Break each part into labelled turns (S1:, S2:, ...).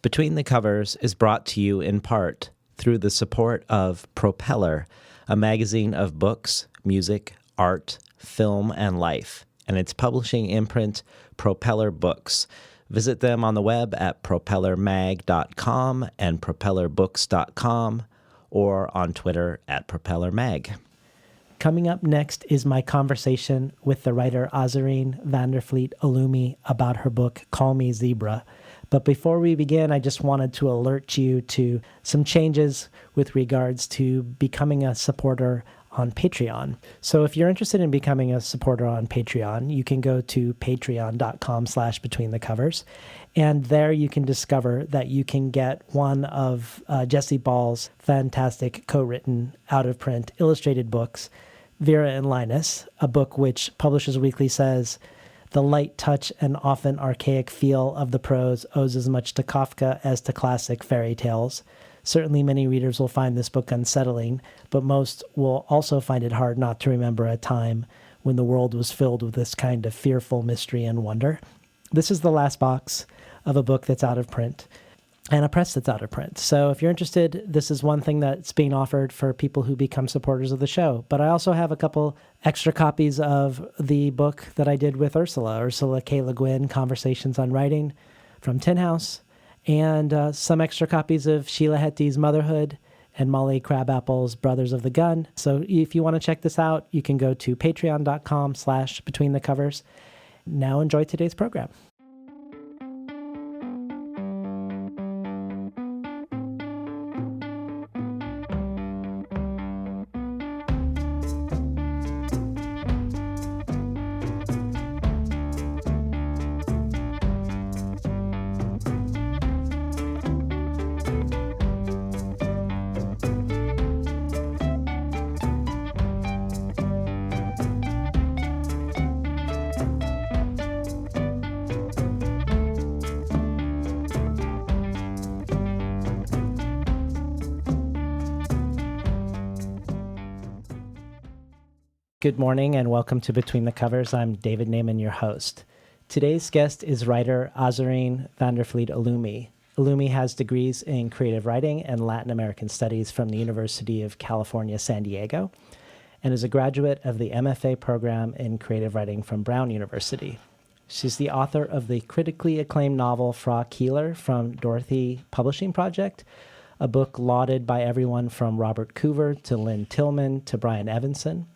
S1: Between the Covers is brought to you in part through the support of Propeller, a magazine of books, music, art, film, and life, and its publishing imprint, Propeller Books. Visit them on the web at propellermag.com and propellerbooks.com or on Twitter at propellermag.
S2: Coming up next is my conversation with the writer Azareen Vliet Oloomi about her book, Call Me Zebra. But before we begin, I just wanted to alert you to some changes with regards to becoming a supporter on Patreon. So if you're interested in becoming a supporter on Patreon, you can go to patreon.com/betweenthecovers. And there you can discover that you can get one of Jesse Ball's fantastic co-written, out-of-print, illustrated books, Vera and Linus, a book which Publishers Weekly says the light touch and often archaic feel of the prose owes as much to Kafka as to classic fairy tales. Certainly many readers will find this book unsettling, but most will also find it hard not to remember a time when the world was filled with this kind of fearful mystery and wonder. This is the last box of a book that's out of print and a press that's out of print. So if you're interested, this is one thing that's being offered for people who become supporters of the show. But I also have a couple extra copies of the book that I did with Ursula K. Le Guin, Conversations on Writing from Tin House, and some extra copies of Sheila Hetty's Motherhood and Molly Crabapple's Brothers of the Gun. So if you want to check this out, you can go to patreon.com/betweenthecovers. Now enjoy today's program. Good morning and welcome to Between the Covers. I'm David Naiman, your host. Today's guest is writer Azareen Vliet Oloomi. Oloomi has degrees in creative writing and Latin American studies from the University of California, San Diego, and is a graduate of the MFA program in creative writing from Brown University. She's the author of the critically acclaimed novel Frau Keeler from Dorothy Publishing Project, a book lauded by everyone from Robert Coover to Lynn Tillman to Brian Evanson.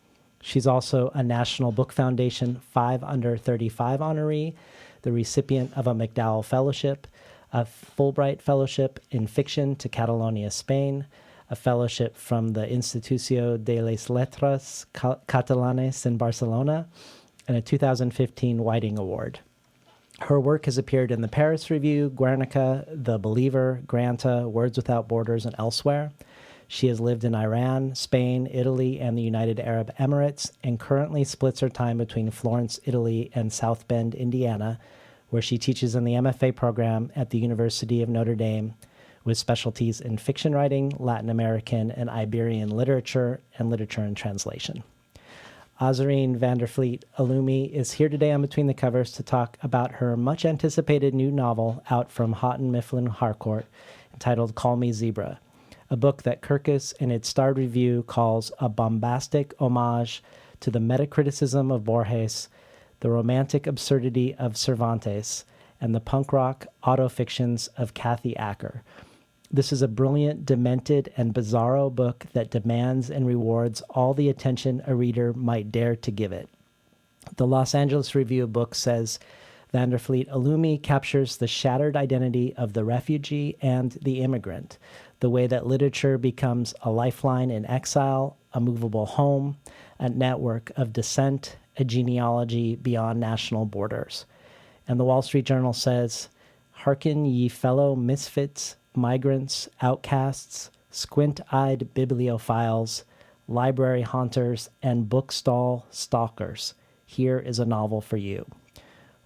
S2: She's also a National Book Foundation 5 Under 35 honoree, the recipient of a MacDowell Fellowship, a Fulbright Fellowship in Fiction to Catalonia, Spain, a fellowship from the Institucio de les Lettres Catalanes in Barcelona, and a 2015 Whiting Award. Her work has appeared in the Paris Review, Guernica, The Believer, Granta, Words Without Borders, and elsewhere. She has lived in Iran, Spain, Italy, and the United Arab Emirates, and currently splits her time between Florence, Italy, and South Bend, Indiana, where she teaches in the MFA program at the University of Notre Dame with specialties in fiction writing, Latin American and Iberian literature, and literature and translation. Azareen Vliet Oloomi is here today on Between the Covers to talk about her much-anticipated new novel out from Houghton Mifflin Harcourt entitled Call Me Zebra, a book that Kirkus in its starred review calls a bombastic homage to the metacriticism of Borges, the romantic absurdity of Cervantes, and the punk rock autofictions of Kathy Acker. This is a brilliant, demented, and bizarro book that demands and rewards all the attention a reader might dare to give it. The Los Angeles Review of Books says Vliet Oloomi captures the shattered identity of the refugee and the immigrant, the way that literature becomes a lifeline in exile, a movable home, a network of dissent, a genealogy beyond national borders. And the Wall Street Journal says, "Hearken, ye fellow misfits, migrants, outcasts, squint-eyed bibliophiles, library haunters, and bookstall-stalkers. Here is a novel for you."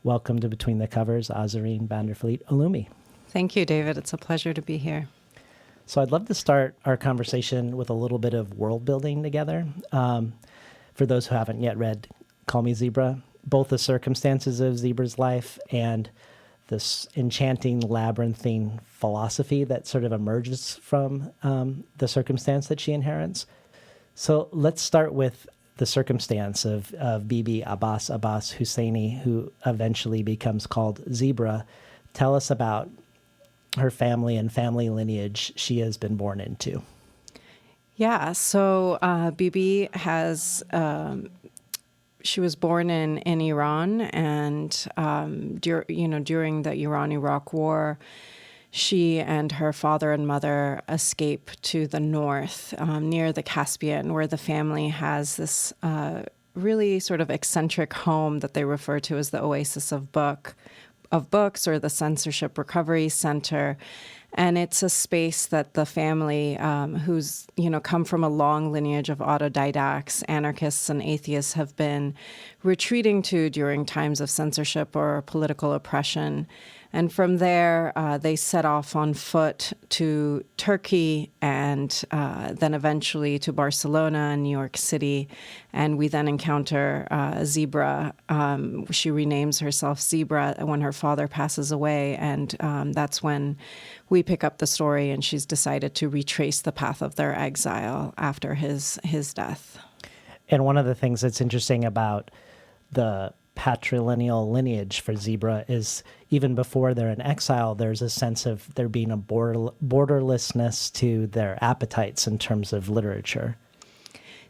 S2: Welcome to Between the Covers, Azareen Vliet Oloomi.
S3: Thank you, David. It's a pleasure to be here.
S2: So I'd love to start our conversation with a little bit of world building together. For those who haven't yet read Call Me Zebra, both the circumstances of Zebra's life and this enchanting, labyrinthine philosophy that sort of emerges from the circumstance that she inherits. So let's start with the circumstance of Bibi Abbas Husseini, who eventually becomes called Zebra. Tell us about her family and family lineage she has been born into.
S3: Yeah, so Bibi has, she was born in Iran, and during the Iran-Iraq War, she and her father and mother escape to the north, near the Caspian, where the family has this really sort of eccentric home that they refer to as the Oasis of Books, or the Censorship Recovery Center. And it's a space that the family, who's, come from a long lineage of autodidacts, anarchists, and atheists, have been retreating to during times of censorship or political oppression. And from there, they set off on foot to Turkey and then eventually to Barcelona and New York City. And we then encounter Zebra. She renames herself Zebra when her father passes away. And that's when we pick up the story, and she's decided to retrace the path of their exile after his death.
S2: And one of the things that's interesting about the patrilineal lineage for Zebra is even before they're in exile, there's a sense of there being a borderlessness to their appetites in terms of literature.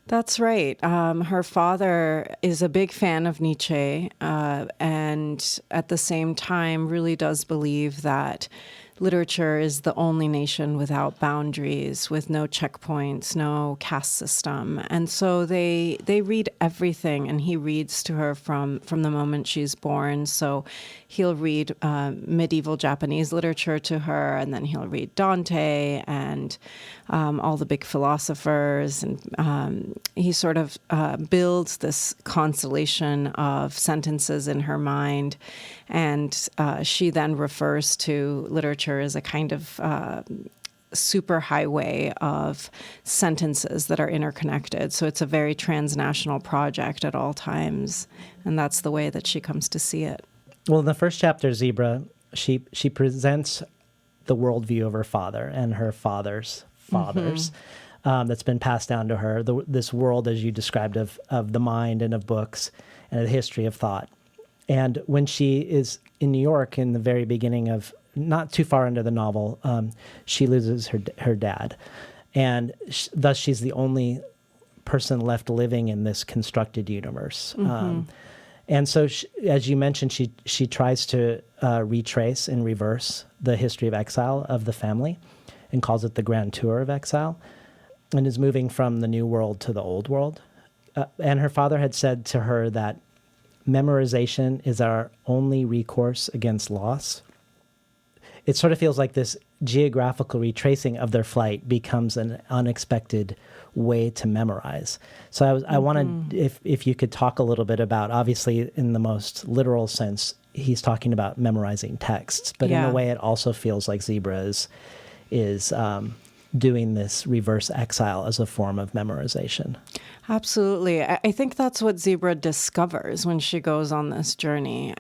S3: That's right. Her father is a big fan of Nietzsche, and at the same time really does believe that literature is the only nation without boundaries, with no checkpoints, no caste system. And so they read everything, and he reads to her from the moment she's born. So he'll read medieval Japanese literature to her, and then he'll read Dante and all the big philosophers. And he sort of builds this constellation of sentences in her mind. And she then refers to literature as a kind of superhighway of sentences that are interconnected. So it's a very transnational project at all times. And that's the way that she comes to see it.
S2: Well, in the first chapter, Zebra, she presents the worldview of her father and her father's fathers. That's been passed down to her, this world, as you described, of the mind and of books and the history of thought. And when she is in New York in the very beginning of, not too far into the novel, she loses her dad. And thus she's the only person left living in this constructed universe. And so, as you mentioned, she tries to retrace in reverse the history of exile of the family and calls it the Grand Tour of Exile, and is moving from the new world to the old world. And her father had said to her that memorization is our only recourse against loss. It sort of feels like this geographical retracing of their flight becomes an unexpected way to memorize. So I wanted, if you could talk a little bit about, obviously in the most literal sense, he's talking about memorizing texts, but in a way it also feels like Zebra is doing this reverse exile as a form of memorization.
S3: Absolutely. I think that's what Zebra discovers when she goes on this journey.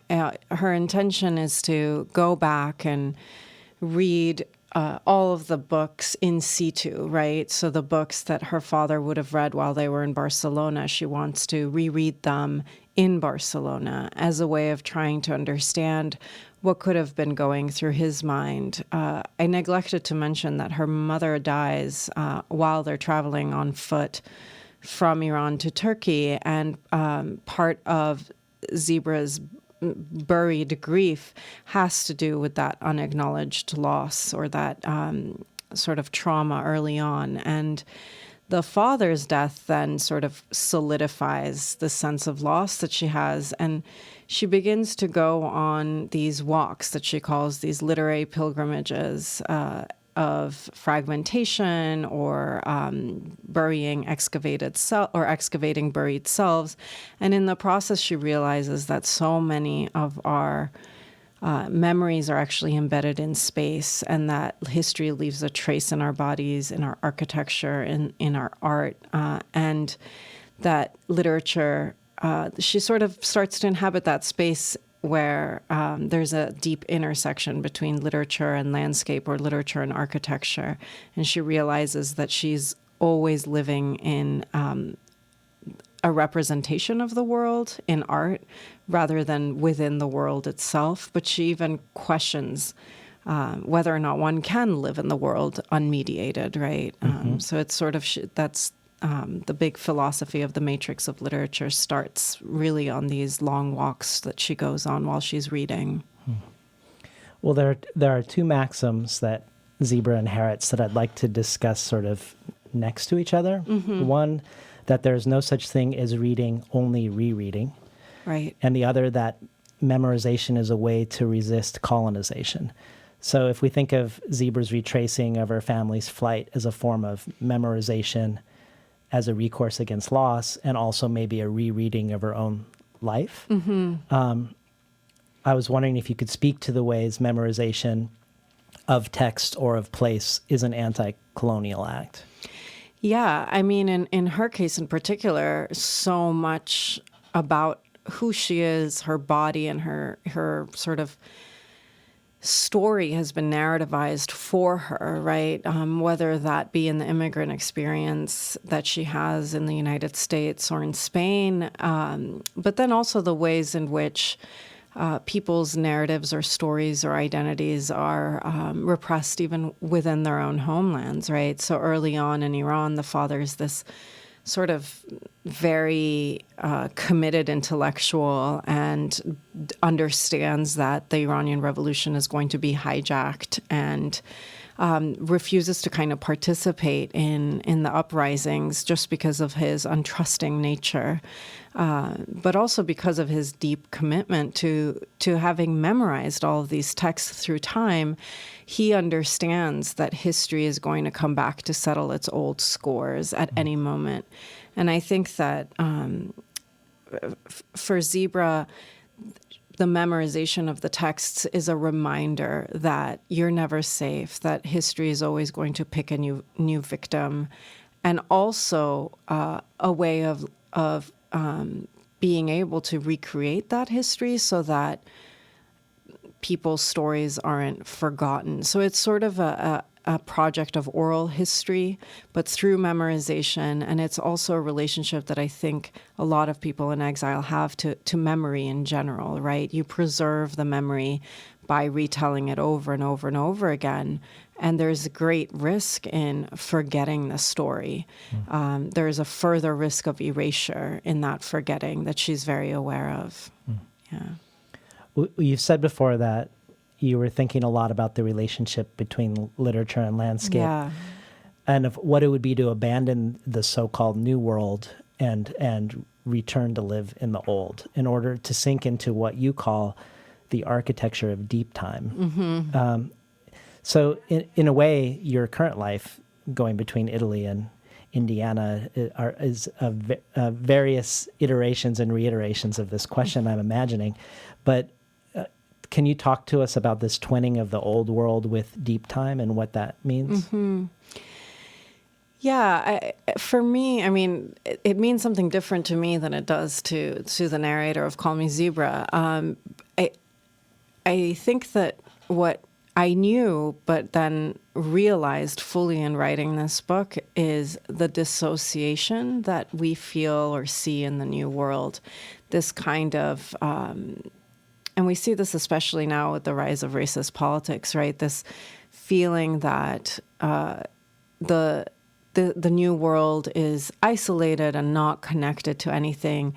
S3: Her intention is to go back and read all of the books in situ, right? So the books that her father would have read while they were in Barcelona, she wants to reread them in Barcelona as a way of trying to understand what could have been going through his mind. I neglected to mention that her mother dies while they're traveling on foot from Iran to Turkey, and part of Zebra's buried grief has to do with that unacknowledged loss, or that sort of trauma early on. And the father's death then sort of solidifies the sense of loss that she has, and she begins to go on these walks that she calls these literary pilgrimages of fragmentation, or burying excavating buried selves. And in the process, she realizes that so many of our memories are actually embedded in space, and that history leaves a trace in our bodies, in our architecture, in our art, and that literature, she sort of starts to inhabit that space where there's a deep intersection between literature and landscape, or literature and architecture. And she realizes that she's always living in a representation of the world in art rather than within the world itself. But she even questions whether or not one can live in the world unmediated, right? So it's sort of, that's the big philosophy of the matrix of literature starts really on these long walks that she goes on while she's reading.
S2: Well, there are two maxims that Zebra inherits that I'd like to discuss sort of next to each other. One, that there's no such thing as reading, only rereading.
S3: Right.
S2: And the other, that memorization is a way to resist colonization. So if we think of Zebra's retracing of her family's flight as a form of memorization, as a recourse against loss, and also maybe a rereading of her own life, I was wondering if you could speak to the ways memorization of text or of place is an anti-colonial act.
S3: Yeah, I mean, in her case in particular, so much about who she is, her body, and her sort of story has been narrativized for her, right? Whether that be in the immigrant experience that she has in the United States or in Spain, but then also the ways in which people's narratives or stories or identities are repressed even within their own homelands, right? So early on in Iran, the father is this sort of very committed intellectual and understands that the Iranian Revolution is going to be hijacked, and refuses to kind of participate in the uprisings just because of his untrusting nature, but also because of his deep commitment to having memorized all of these texts through time. He understands that history is going to come back to settle its old scores at any moment. And I think that for Zebra, the memorization of the texts is a reminder that you're never safe, that history is always going to pick a new victim, and also a way of being able to recreate that history so that people's stories aren't forgotten. So it's sort of a project of oral history, but through memorization. And it's also a relationship that I think a lot of people in exile have to memory in general, right? You preserve the memory by retelling it over and over and over again. And there's a great risk in forgetting the story. There's a further risk of erasure in that forgetting that she's very aware of. Yeah.
S2: You've said before that you were thinking a lot about the relationship between literature and landscape, and of what it would be to abandon the so-called new world and return to live in the old in order to sink into what you call the architecture of deep time. So in a way, your current life going between Italy and Indiana is various iterations and reiterations of this question, I'm imagining. But can you talk to us about this twinning of the old world with deep time and what that means?
S3: Yeah, for me, I mean, it means something different to me than it does to the narrator of Call Me Zebra. I think that what I knew, but then realized fully in writing this book, is the dissociation that we feel or see in the New World. This kind of, and we see this especially now with the rise of racist politics, right? This feeling that the New World is isolated and not connected to anything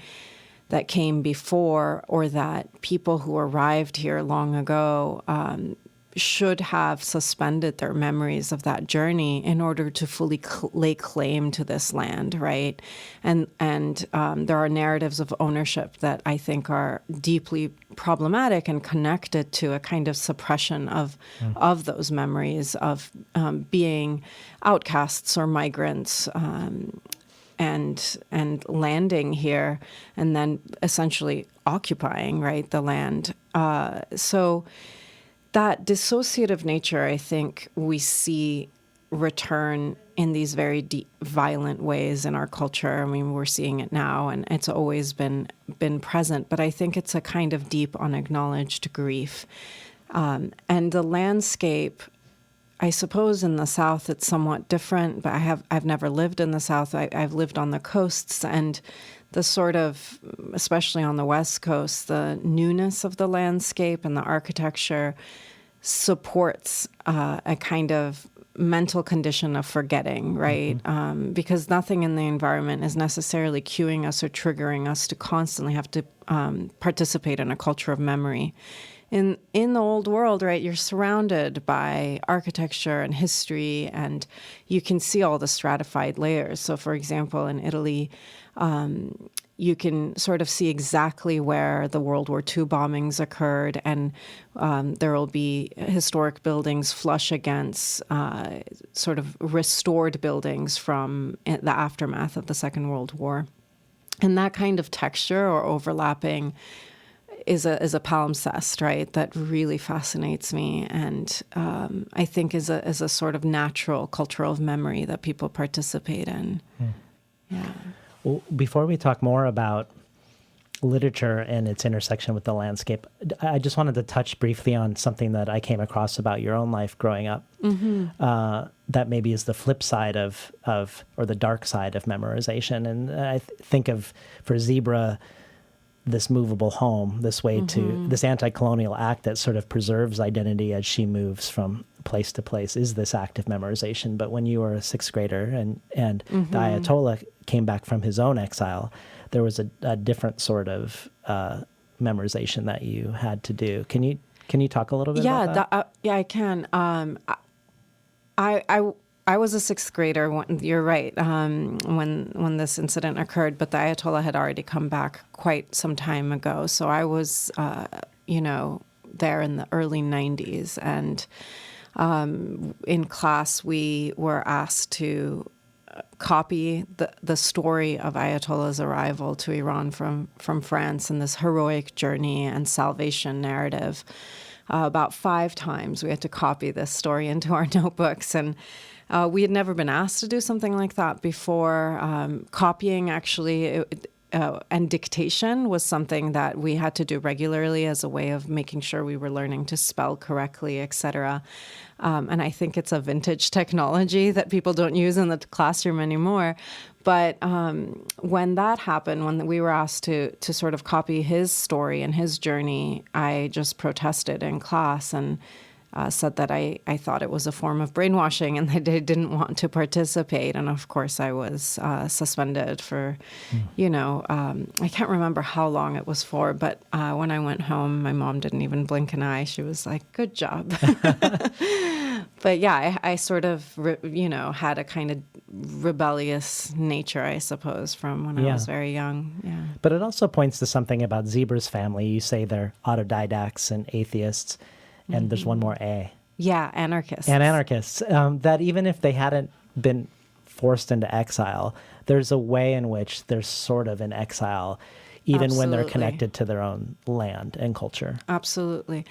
S3: that came before, or that people who arrived here long ago should have suspended their memories of that journey in order to fully lay claim to this land, right? And there are narratives of ownership that I think are deeply problematic and connected to a kind of suppression of those memories of being outcasts or migrants, and landing here and then essentially occupying, right, the land. So that dissociative nature, I think we see return in these very deep, violent ways in our culture. I mean, we're seeing it now, and it's always been present. But I think it's a kind of deep, unacknowledged grief. And the landscape, I suppose in the South it's somewhat different, but I've never lived in the South. I've lived on the coasts, and the sort of, especially on the West Coast, the newness of the landscape and the architecture supports a kind of mental condition of forgetting, right? Because nothing in the environment is necessarily cueing us or triggering us to constantly have to participate in a culture of memory. In the old world, right, you're surrounded by architecture and history, and you can see all the stratified layers. So, for example, in Italy, you can sort of see exactly where the World War II bombings occurred, and there will be historic buildings flush against sort of restored buildings from the aftermath of the Second World War. And that kind of texture or overlapping is a palimpsest, right? That really fascinates me, and I think is a sort of natural cultural memory that people participate in. Yeah.
S2: Well, before we talk more about literature and its intersection with the landscape, I just wanted to touch briefly on something that I came across about your own life growing up. That maybe is the flip side of or the dark side of memorization, and I think of for Zebra, this movable home, this way to this anti-colonial act that sort of preserves identity as she moves from place to place is this act of memorization. But when you were a sixth grader and the Ayatollah came back from his own exile, there was a different sort of memorization that you had to do. Can you talk a little bit about that?
S3: Yeah, I can. I was a sixth grader. You're right. When this incident occurred, but the Ayatollah had already come back quite some time ago. So I was, there in the early 90s, and in class we were asked to copy the story of Ayatollah's arrival to Iran from France and this heroic journey and salvation narrative. About 5 times we had to copy this story into our notebooks, and we had never been asked to do something like that before. Copying, actually, and dictation was something that we had to do regularly as a way of making sure we were learning to spell correctly, etc. And I think it's a vintage technology that people don't use in the classroom anymore. But when that happened, when we were asked to sort of copy his story and his journey, I just protested in class and said that I thought it was a form of brainwashing and that I didn't want to participate. And of course, I was suspended for, I can't remember how long it was for, but when I went home, my mom didn't even blink an eye. She was like, "Good job." But yeah, I sort of, had a kind of rebellious nature, I suppose, from when I was very young. Yeah.
S2: But it also points to something about Zebra's family. You say they're autodidacts and atheists. And there's one more A.
S3: Yeah, anarchists.
S2: And anarchists. That even if they hadn't been forced into exile, there's a way in which they're sort of in exile, even when they're connected to their own land and culture.
S3: Absolutely.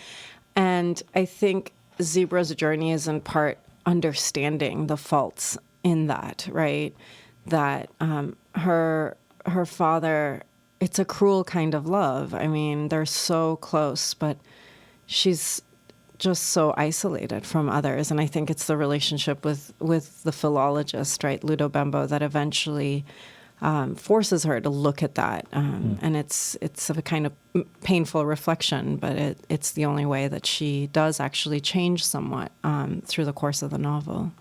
S3: And I think Zebra's journey is in part understanding the faults in that, right? That her father, it's a cruel kind of love. I mean, they're so close, but she's just so isolated from others. And I think it's the relationship with the philologist, right, Ludo Bembo, that eventually forces her to look at that. And it's a kind of painful reflection, but it's the only way that she does actually change somewhat through the course of the novel.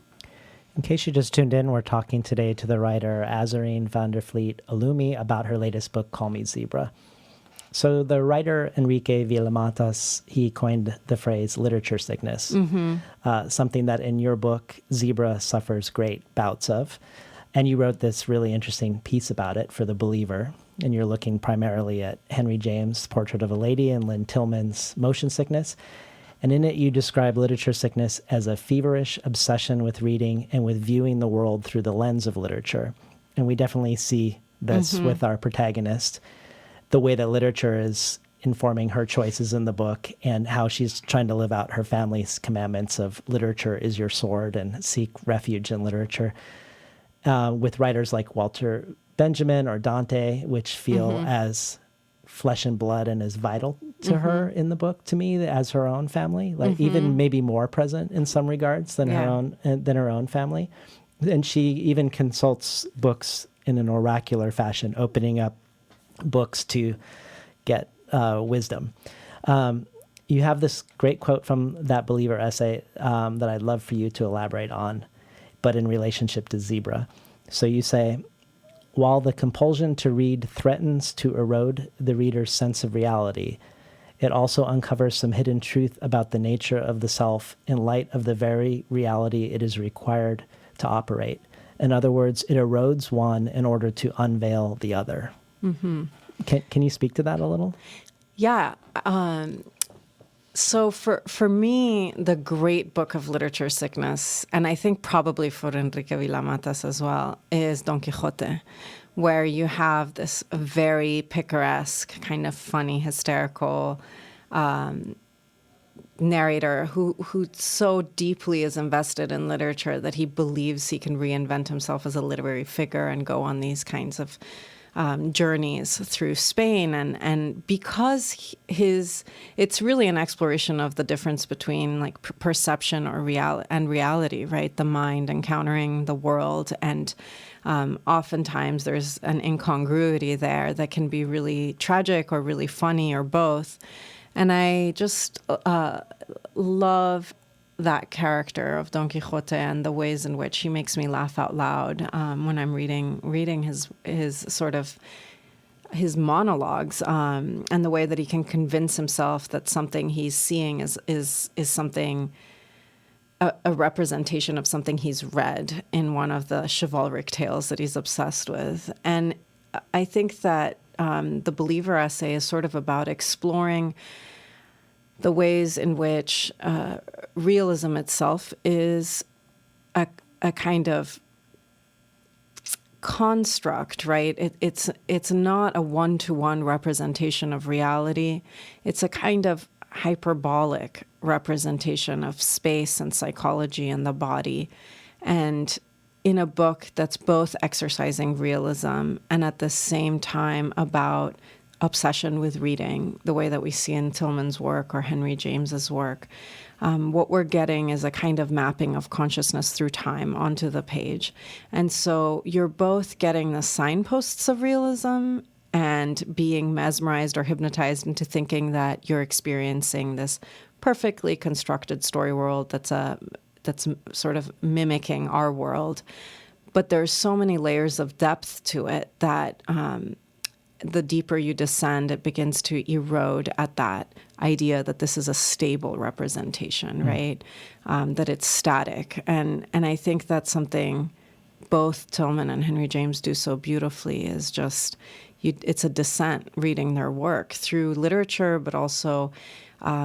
S2: In case you just tuned in, we're talking today to the writer Azareen Vliet Oloomi about her latest book, Call Me Zebra. So the writer Enrique Villamatas, he coined the phrase literature sickness, something that in your book, Zebra suffers great bouts of. And you wrote this really interesting piece about it for The Believer. And you're looking primarily at Henry James' Portrait of a Lady and Lynn Tillman's Motion Sickness. And in it, you describe literature sickness as a feverish obsession with reading and with viewing the world through the lens of literature. And we definitely see this with our protagonist. The way that literature is informing her choices in the book and how she's trying to live out her family's commandments of literature is your sword and seek refuge in literature. With writers like Walter Benjamin or Dante, which feel as flesh and blood and as vital to her in the book, to me, as her own family, like even maybe more present in some regards than her own family. And she even consults books in an oracular fashion, opening up books to get wisdom. You have this great quote from that Believer essay that I'd love for you to elaborate on, but in relationship to Zebra. So you say, while the compulsion to read threatens to erode the reader's sense of reality, it also uncovers some hidden truth about the nature of the self in light of the very reality it is required to operate. In other words, it erodes one in order to unveil the other. Can you speak to that a little?
S3: Yeah. So for me, the great book of literature sickness, and I think probably for Enrique Villamatas as well, is Don Quixote, where you have this very picaresque, kind of funny, hysterical narrator who so deeply is invested in literature that he believes he can reinvent himself as a literary figure and go on these kinds of journeys through Spain, and because it's really an exploration of the difference between like perception or reality, right? The mind encountering the world, and oftentimes there's an incongruity there that can be really tragic or really funny or both. And I just love that character of Don Quixote and the ways in which he makes me laugh out loud when I'm reading his sort of his monologues, and the way that he can convince himself that something he's seeing is something, a representation of something he's read in one of the chivalric tales that he's obsessed with. And I think that the Believer essay is sort of about exploring the ways in which realism itself is a kind of construct, right? It's not a one-to-one representation of reality. It's a kind of hyperbolic representation of space and psychology and the body. And in a book that's both exercising realism and at the same time about obsession with reading, the way that we see in Tillman's work or Henry James's work, what we're getting is a kind of mapping of consciousness through time onto the page. And so you're both getting the signposts of realism and being mesmerized or hypnotized into thinking that you're experiencing this perfectly constructed story world that's sort of mimicking our world. But there's so many layers of depth to it that the deeper you descend, it begins to erode at that idea that this is a stable representation, right? That it's static. And I think that's something both Tillman and Henry James do so beautifully, is just, it's a descent reading their work through literature, but also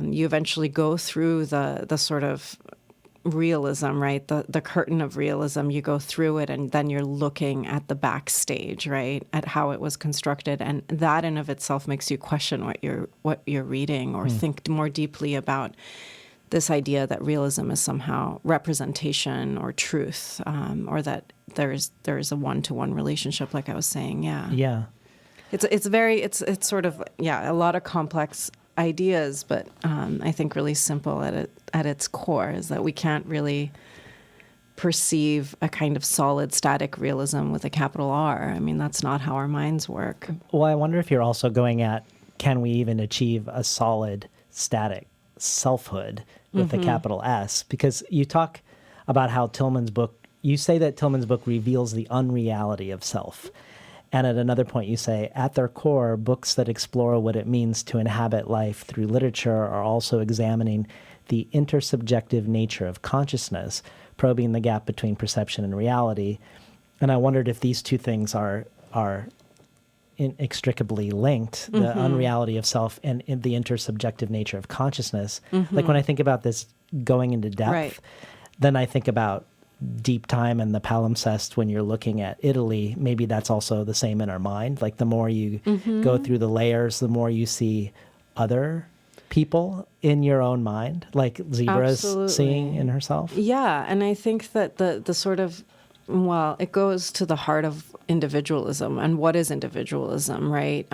S3: you eventually go through the sort of realism, right? The curtain of realism, you go through it and then you're looking at the backstage, right? At how it was constructed. And that in of itself makes you question what you're reading, or think more deeply about this idea that realism is somehow representation or truth, or that there's a one-to-one relationship, like I was saying. Yeah. It's sort of, a lot of complex ideas, but I think really simple at its core, is that we can't really perceive a kind of solid, static realism with a capital R. I mean, that's not how our minds work.
S2: Well, I wonder if you're also going at, can we even achieve a solid, static selfhood with a capital S? Because you talk about how you say that Tillman's book reveals the unreality of self. And at another point you say, at their core, books that explore what it means to inhabit life through literature are also examining the intersubjective nature of consciousness, probing the gap between perception and reality. And I wondered if these two things are inextricably linked, the unreality of self and the intersubjective nature of consciousness. Like when I think about this going into depth, then I think about deep time and the palimpsest when you're looking at Italy. Maybe that's also the same in our mind. Like the more you go through the layers, the more you see other people in your own mind, like Zebra's
S3: Absolutely.
S2: seeing in herself?
S3: Yeah, and I think that the sort of, well, it goes to the heart of individualism. And what is individualism, right?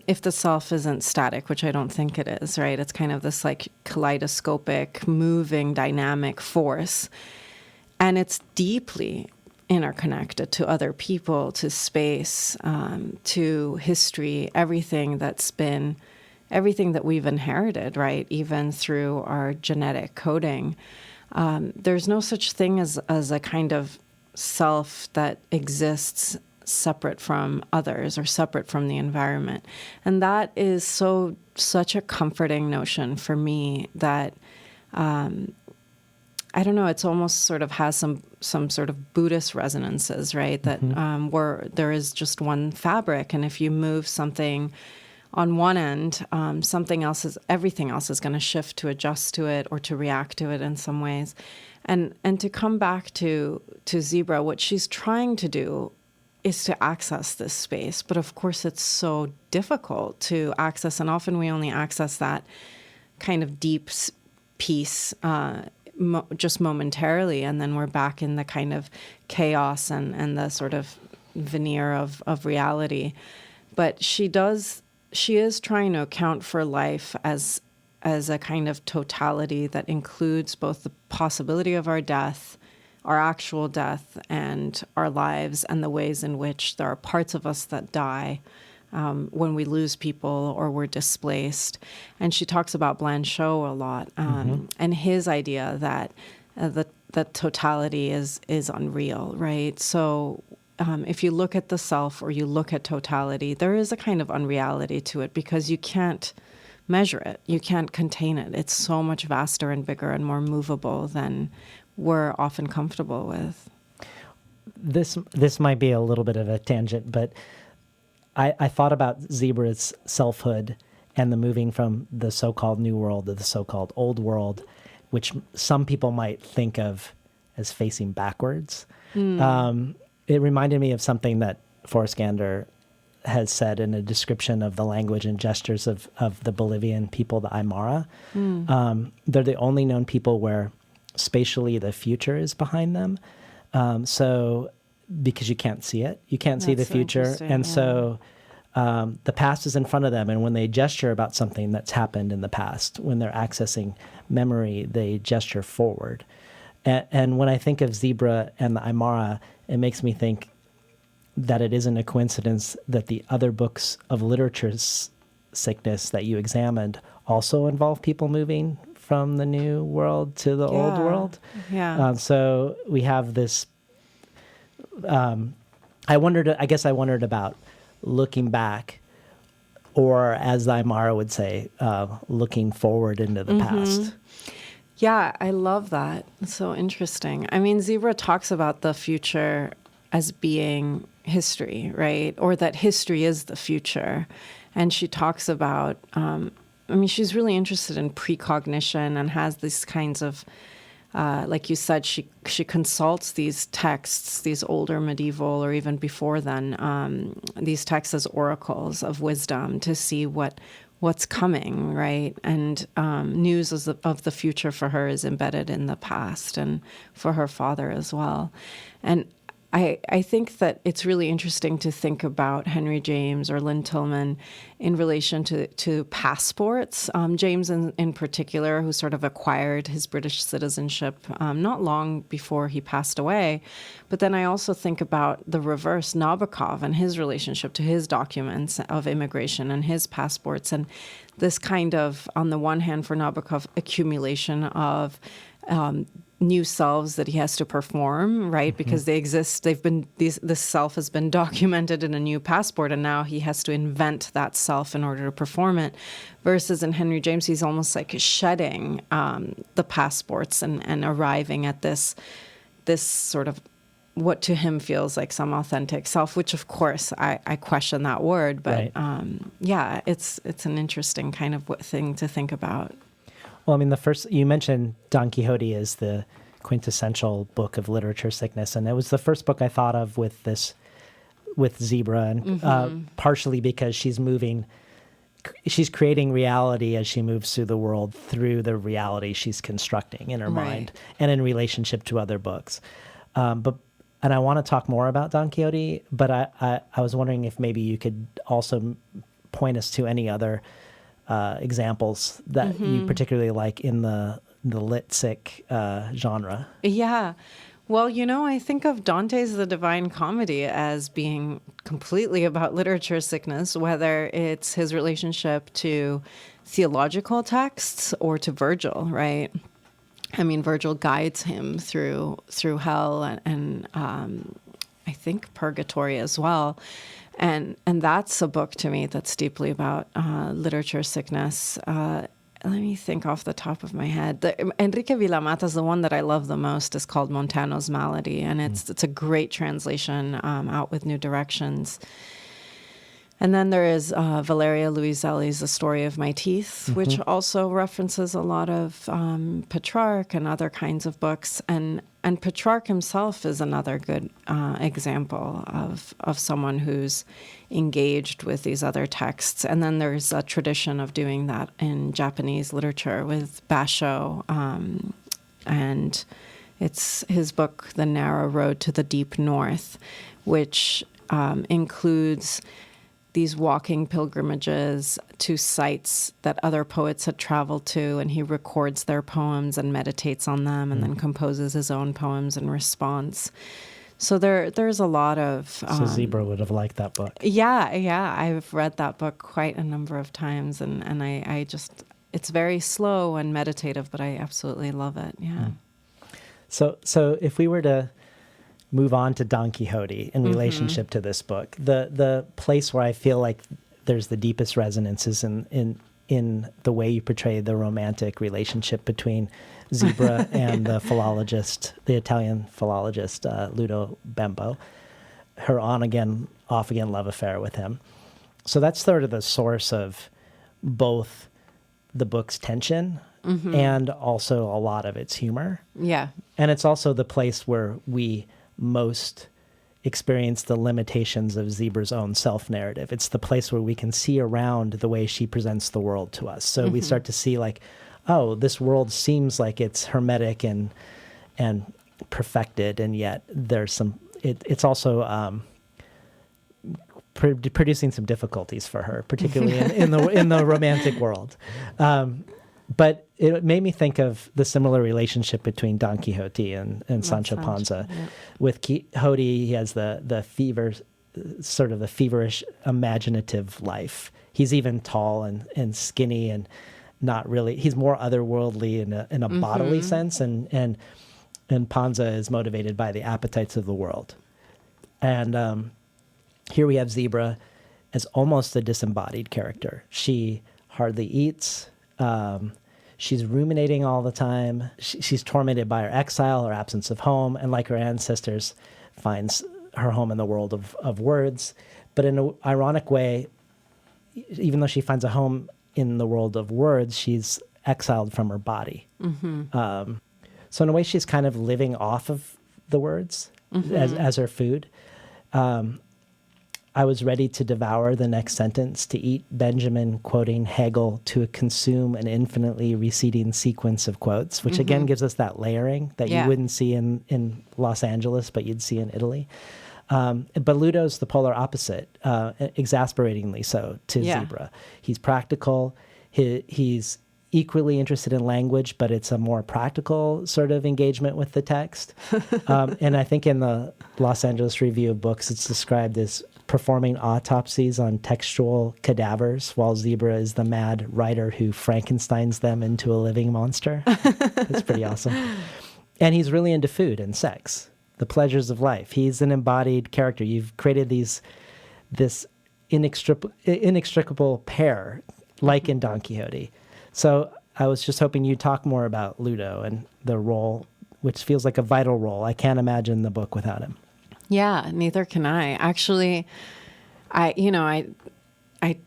S3: If the self isn't static, which I don't think it is, right? It's kind of this like kaleidoscopic, moving, dynamic force. And it's deeply interconnected to other people, to space, to history, everything that we've inherited, right? Even through our genetic coding. There's no such thing as a kind of self that exists separate from others or separate from the environment. And that is such a comforting notion for me that, I don't know, it's almost sort of has some sort of Buddhist resonances, right? That where there is just one fabric, and if you move something on one end, everything else is going to shift to adjust to it or to react to it in some ways. And to come back to Zebra, what she's trying to do is to access this space. But of course, it's so difficult to access. And often we only access that kind of deep peace just momentarily. And then we're back in the kind of chaos and the sort of veneer of reality. But she is trying to account for life as a kind of totality that includes both the possibility of our death, our actual death, and our lives, and the ways in which there are parts of us that die when we lose people or we're displaced. And she talks about Blanchot a lot, and his idea that the totality is unreal, right? So if you look at the self or you look at totality, there is a kind of unreality to it because you can't measure it. You can't contain it. It's so much vaster and bigger and more movable than we're often comfortable with.
S2: This might be a little bit of a tangent, but I thought about Zebra's selfhood and the moving from the so-called New World to the so-called Old World, which some people might think of as facing backwards. It reminded me of something that Forrest Gander has said in a description of the language and gestures of the Bolivian people, the Aymara. They're the only known people where spatially the future is behind them. So because you can't see it, you can't see the future. And so the past is in front of them. And when they gesture about something that's happened in the past, when they're accessing memory, they gesture forward. And when I think of Zebra and the Aymara, it makes me think that it isn't a coincidence that the other books of literature sickness that you examined also involve people moving from the new world to the old world.
S3: Yeah.
S2: So we have this. I wondered about looking back, or as the Aymara would say, looking forward into the past.
S3: Yeah, I love that. It's so interesting. I mean, Zebra talks about the future as being history, right? Or that history is the future. And she talks about, she's really interested in precognition and has these kinds of, like you said, she consults these texts, these older medieval or even before then, these texts as oracles of wisdom to see what's coming, right? And news of the future for her is embedded in the past, and for her father as well. And I think that it's really interesting to think about Henry James or Lynn Tillman in relation to passports. James in particular, who sort of acquired his British citizenship not long before he passed away. But then I also think about the reverse, Nabokov and his relationship to his documents of immigration and his passports. And this kind of, on the one hand, for Nabokov, accumulation of new selves that he has to perform, right? Because they exist. This self has been documented in a new passport, and now he has to invent that self in order to perform it. Versus in Henry James, he's almost like shedding the passports and arriving at this sort of what to him feels like some authentic self, which of course I question that word, but right. It's an interesting kind of thing to think about.
S2: Well, I mean, you mentioned Don Quixote as the quintessential book of literature sickness, and it was the first book I thought of with Zebra, and partially because she's moving she's creating reality as she moves through the world through the reality she's constructing in her mind and in relationship to other books. And I want to talk more about Don Quixote, but I was wondering if maybe you could also point us to any other examples that you particularly like in the lit-sick genre.
S3: Yeah. Well, I think of Dante's The Divine Comedy as being completely about literature sickness, whether it's his relationship to theological texts or to Virgil, right? I mean, Virgil guides him through hell and I think purgatory as well. And that's a book to me that's deeply about literature sickness. Let me think off the top of my head. Enrique Villamata's, the one that I love the most, is called Montano's Malady, and it's a great translation out with new directions. And then there is Valeria Luiselli's The Story of My Teeth, which also references a lot of Petrarch and other kinds of books. And Petrarch himself is another good example of someone who's engaged with these other texts. And then there's a tradition of doing that in Japanese literature with Basho. And it's his book, The Narrow Road to the Deep North, which includes these walking pilgrimages to sites that other poets had traveled to, and he records their poems and meditates on them and then composes his own poems in response. So there's a lot of...
S2: So Zebra would have liked that book.
S3: Yeah. I've read that book quite a number of times, and I just... It's very slow and meditative, but I absolutely love it, yeah.
S2: So if we were to move on to Don Quixote in relationship to this book, the place where I feel like there's the deepest resonance is in the way you portray the romantic relationship between Zebra and the philologist, the Italian philologist Ludo Bembo, her on-again, off-again love affair with him. So that's sort of the source of both the book's tension and also a lot of its humor.
S3: Yeah.
S2: And it's also the place where we most experience the limitations of Zebra's own self-narrative. It's the place where we can see around the way she presents the world to us. So we start to see like, oh, this world seems like it's hermetic and perfected, and yet there's some, it's also producing some difficulties for her, particularly in the romantic world. But it made me think of the similar relationship between Don Quixote and Sancho Panza. Yeah. With Quixote, he has the feverish, imaginative life. He's even tall and skinny and not really. He's more otherworldly in a bodily sense, and Panza is motivated by the appetites of the world. And here we have Zebra as almost a disembodied character. She hardly eats. She's ruminating all the time. She's tormented by her exile, her absence of home, and like her ancestors, finds her home in the world of words. But in an ironic way, even though she finds a home in the world of words, she's exiled from her body. So in a way, she's kind of living off of the words as her food. I was ready to devour the next sentence, to eat Benjamin quoting Hegel, to consume an infinitely receding sequence of quotes, which again gives us that layering that you wouldn't see in Los Angeles, but you'd see in Italy. But Ludo's the polar opposite, exasperatingly so, to Zebra. He's practical. He's equally interested in language, but it's a more practical sort of engagement with the text. And I think in the Los Angeles Review of Books, it's described as performing autopsies on textual cadavers, while Zebra is the mad writer who Frankensteins them into a living monster. It's pretty awesome. And he's really into food and sex, the pleasures of life. He's an embodied character. You've created this inextricable pair, like in Don Quixote. So I was just hoping you'd talk more about Ludo and the role, which feels like a vital role. I can't imagine the book without him.
S3: Yeah, neither can I. Actually, I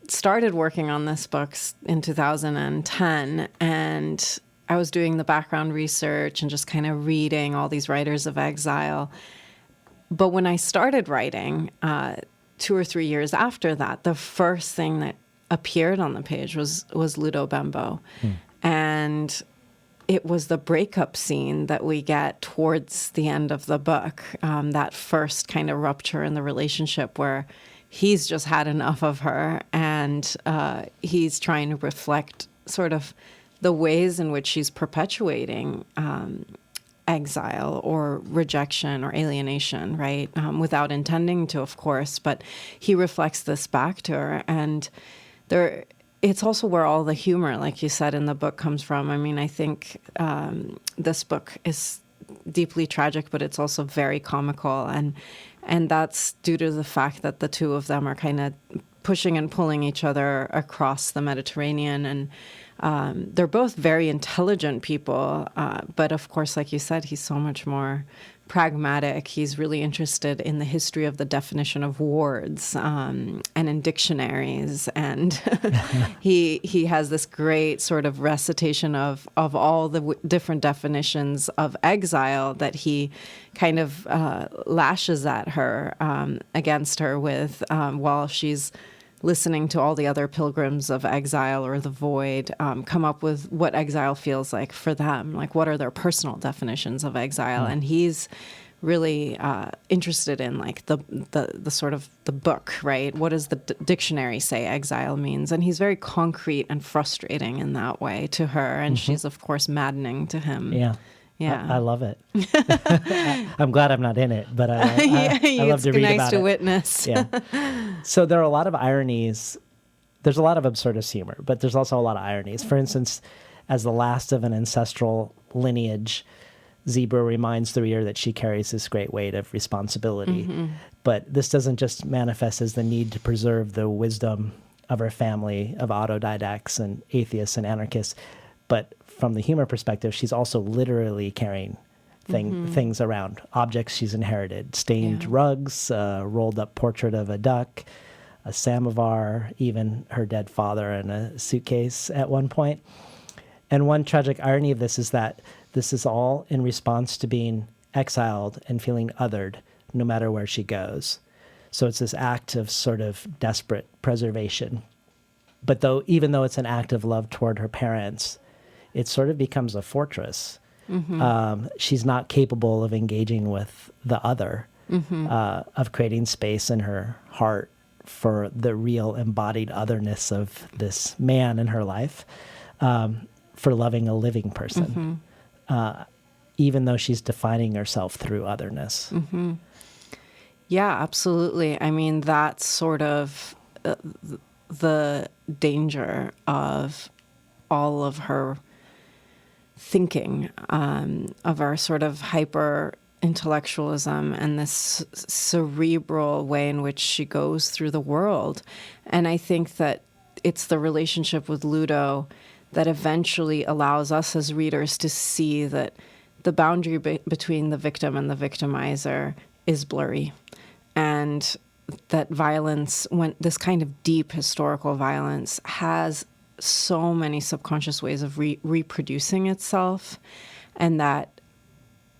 S3: started working on this book in 2010, and I was doing the background research and just kind of reading all these writers of exile. But when I started writing 2 or 3 years after that, the first thing that appeared on the page was Ludo Bembo. And it was the breakup scene that we get towards the end of the book, that first kind of rupture in the relationship where he's just had enough of her, and he's trying to reflect sort of the ways in which she's perpetuating exile or rejection or alienation, right? Without intending to, of course, but he reflects this back to her. And it's also where all the humor, like you said, in the book comes from. I mean, I think this book is deeply tragic, but it's also very comical. And that's due to the fact that the two of them are kind of pushing and pulling each other across the Mediterranean. And they're both very intelligent people. But of course, like you said, he's so much more pragmatic. He's really interested in the history of the definition of words and in dictionaries. And he has this great sort of recitation of all the different definitions of exile that he kind of lashes at her, against her with, while she's listening to all the other pilgrims of exile or the void come up with what exile feels like for them, like what are their personal definitions of exile. And he's really interested in like the sort of the book, right? What does the dictionary say exile means? And he's very concrete and frustrating in that way to her, and she's of course maddening to him.
S2: Yeah, I love it. I'm glad I'm not in it, but I love to read about it. It's nice
S3: to witness.
S2: Yeah. So there are a lot of ironies. There's a lot of absurdist humor, but there's also a lot of ironies. For instance, as the last of an ancestral lineage, Zebra reminds the reader that she carries this great weight of responsibility. But this doesn't just manifest as the need to preserve the wisdom of her family of autodidacts and atheists and anarchists, but from the humor perspective, she's also literally carrying things around, objects she's inherited, stained rugs, rolled up portrait of a duck, a samovar, even her dead father in a suitcase at one point. And one tragic irony of this is that this is all in response to being exiled and feeling othered no matter where she goes. So it's this act of sort of desperate preservation. But even though it's an act of love toward her parents, it sort of becomes a fortress. She's not capable of engaging with the other, of creating space in her heart for the real embodied otherness of this man in her life, for loving a living person, even though she's defining herself through otherness.
S3: Yeah, absolutely. I mean, that's sort of the danger of all of her thinking, of our sort of hyper intellectualism and this cerebral way in which she goes through the world. And I think that it's the relationship with Ludo that eventually allows us as readers to see that the boundary between the victim and the victimizer is blurry. And that violence, when this kind of deep historical violence, has so many subconscious ways of reproducing itself, and that,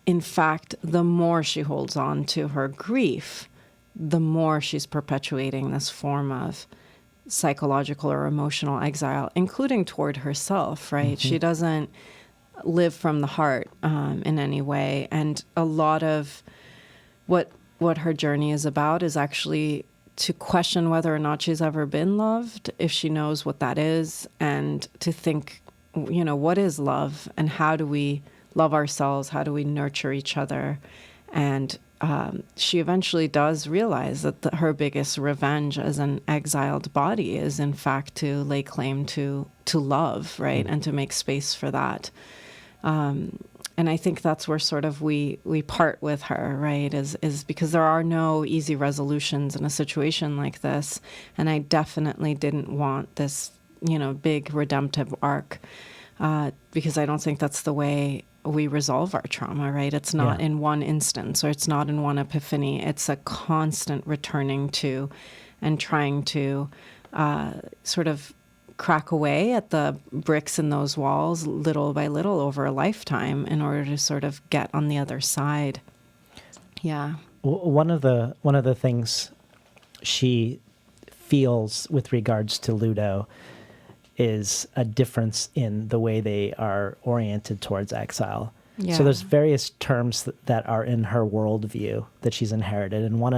S3: in fact, the more she holds on to her grief, the more she's perpetuating this form of psychological or emotional exile, including toward herself, right? She doesn't live from the heart in any way. And a lot of what her journey is about is actually to question whether or not she's ever been loved, if she knows what that is, and to think, what is love and how do we love ourselves? How do we nurture each other? And she eventually does realize that her biggest revenge as an exiled body is, in fact, to lay claim to love, right? And to make space for that. And I think that's where sort of we part with her, right, is because there are no easy resolutions in a situation like this. And I definitely didn't want this, big redemptive arc, because I don't think that's the way we resolve our trauma, right? It's not in one instance, or it's not in one epiphany. It's a constant returning to and trying to sort of crack away at the bricks in those walls little by little over a lifetime in order to sort of get on the other side. Yeah.
S2: One of the things she feels with regards to Ludo is a difference in the way they are oriented towards exile.
S3: Yeah.
S2: So there's various terms that are in her worldview that she's inherited, and one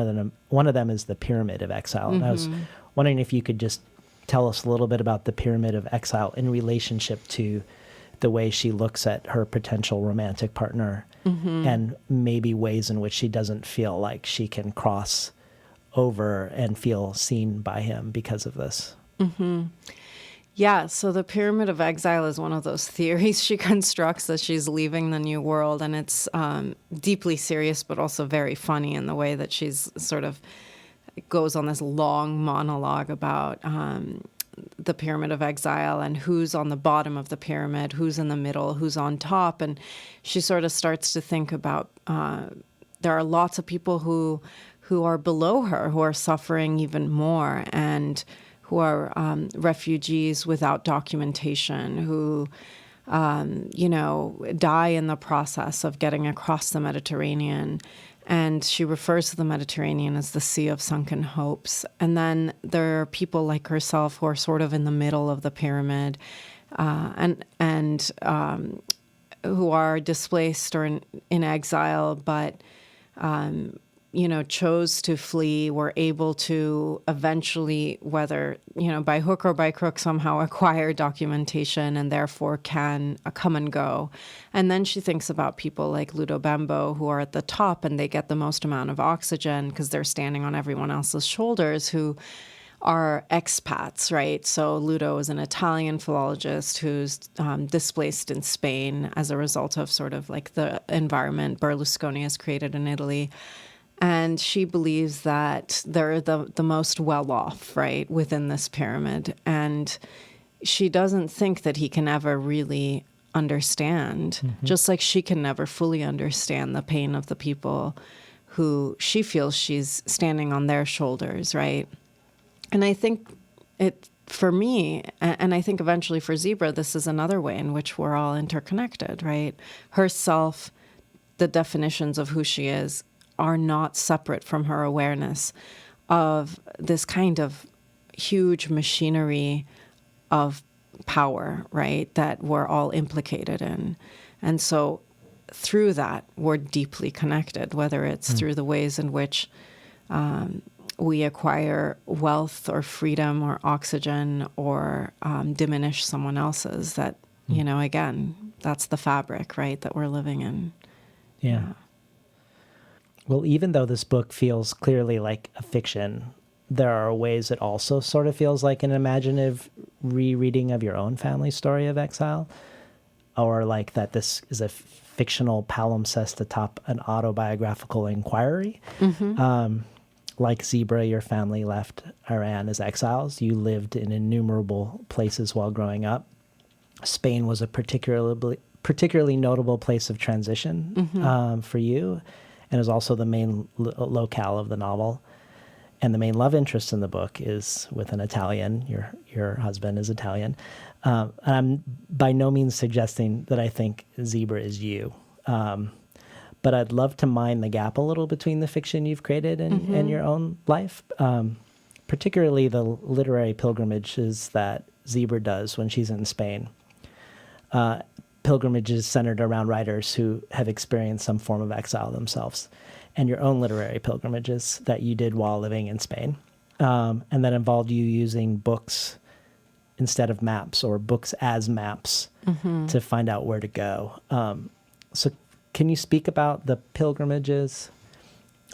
S2: of them is the pyramid of exile. And I was wondering if you could just tell us a little bit about the pyramid of exile in relationship to the way she looks at her potential romantic partner, and maybe ways in which she doesn't feel like she can cross over and feel seen by him because of this.
S3: Yeah, so the pyramid of exile is one of those theories she constructs as she's leaving the New World, and it's deeply serious but also very funny in the way that she's sort of goes on this long monologue about the pyramid of exile and who's on the bottom of the pyramid, who's in the middle, who's on top. And she sort of starts to think about there are lots of people who are below her, who are suffering even more, and who are refugees without documentation, who, die in the process of getting across the Mediterranean. And she refers to the Mediterranean as the Sea of Sunken Hopes. And then there are people like herself who are sort of in the middle of the pyramid, and who are displaced or in exile, but chose to flee, were able to eventually, whether, by hook or by crook, somehow acquire documentation and therefore can come and go. And then she thinks about people like Ludo Bembo, who are at the top and they get the most amount of oxygen because they're standing on everyone else's shoulders, who are expats, right? So Ludo is an Italian philologist who's displaced in Spain as a result of sort of like the environment Berlusconi has created in Italy. And she believes that they're the most well-off, right, within this pyramid. And she doesn't think that he can ever really understand, just like she can never fully understand the pain of the people who she feels she's standing on their shoulders, right? And I think for me, and I think eventually for Zebra, this is another way in which we're all interconnected, right? Herself, the definitions of who she is, are not separate from her awareness of this kind of huge machinery of power, right, that we're all implicated in. And so through that, we're deeply connected, whether it's through the ways in which we acquire wealth or freedom or oxygen or diminish someone else's, that, again, that's the fabric, right, that we're living in.
S2: Yeah. Well, even though this book feels clearly like a fiction, there are ways it also sort of feels like an imaginative rereading of your own family story of exile, or like that this is a fictional palimpsest atop an autobiographical inquiry. Like Zebra, your family left Iran as exiles. You lived in innumerable places while growing up. Spain was a particularly notable place of transition for you, and is also the main locale of the novel. And the main love interest in the book is with an Italian. Your husband is Italian. And I'm by no means suggesting that I think Zebra is you. But I'd love to mine the gap a little between the fiction you've created and your own life, particularly the literary pilgrimages that Zebra does when she's in Spain. Pilgrimages centered around writers who have experienced some form of exile themselves, and your own literary pilgrimages that you did while living in Spain, and that involved you using books instead of maps, or books as maps to find out where to go. So can you speak about the pilgrimages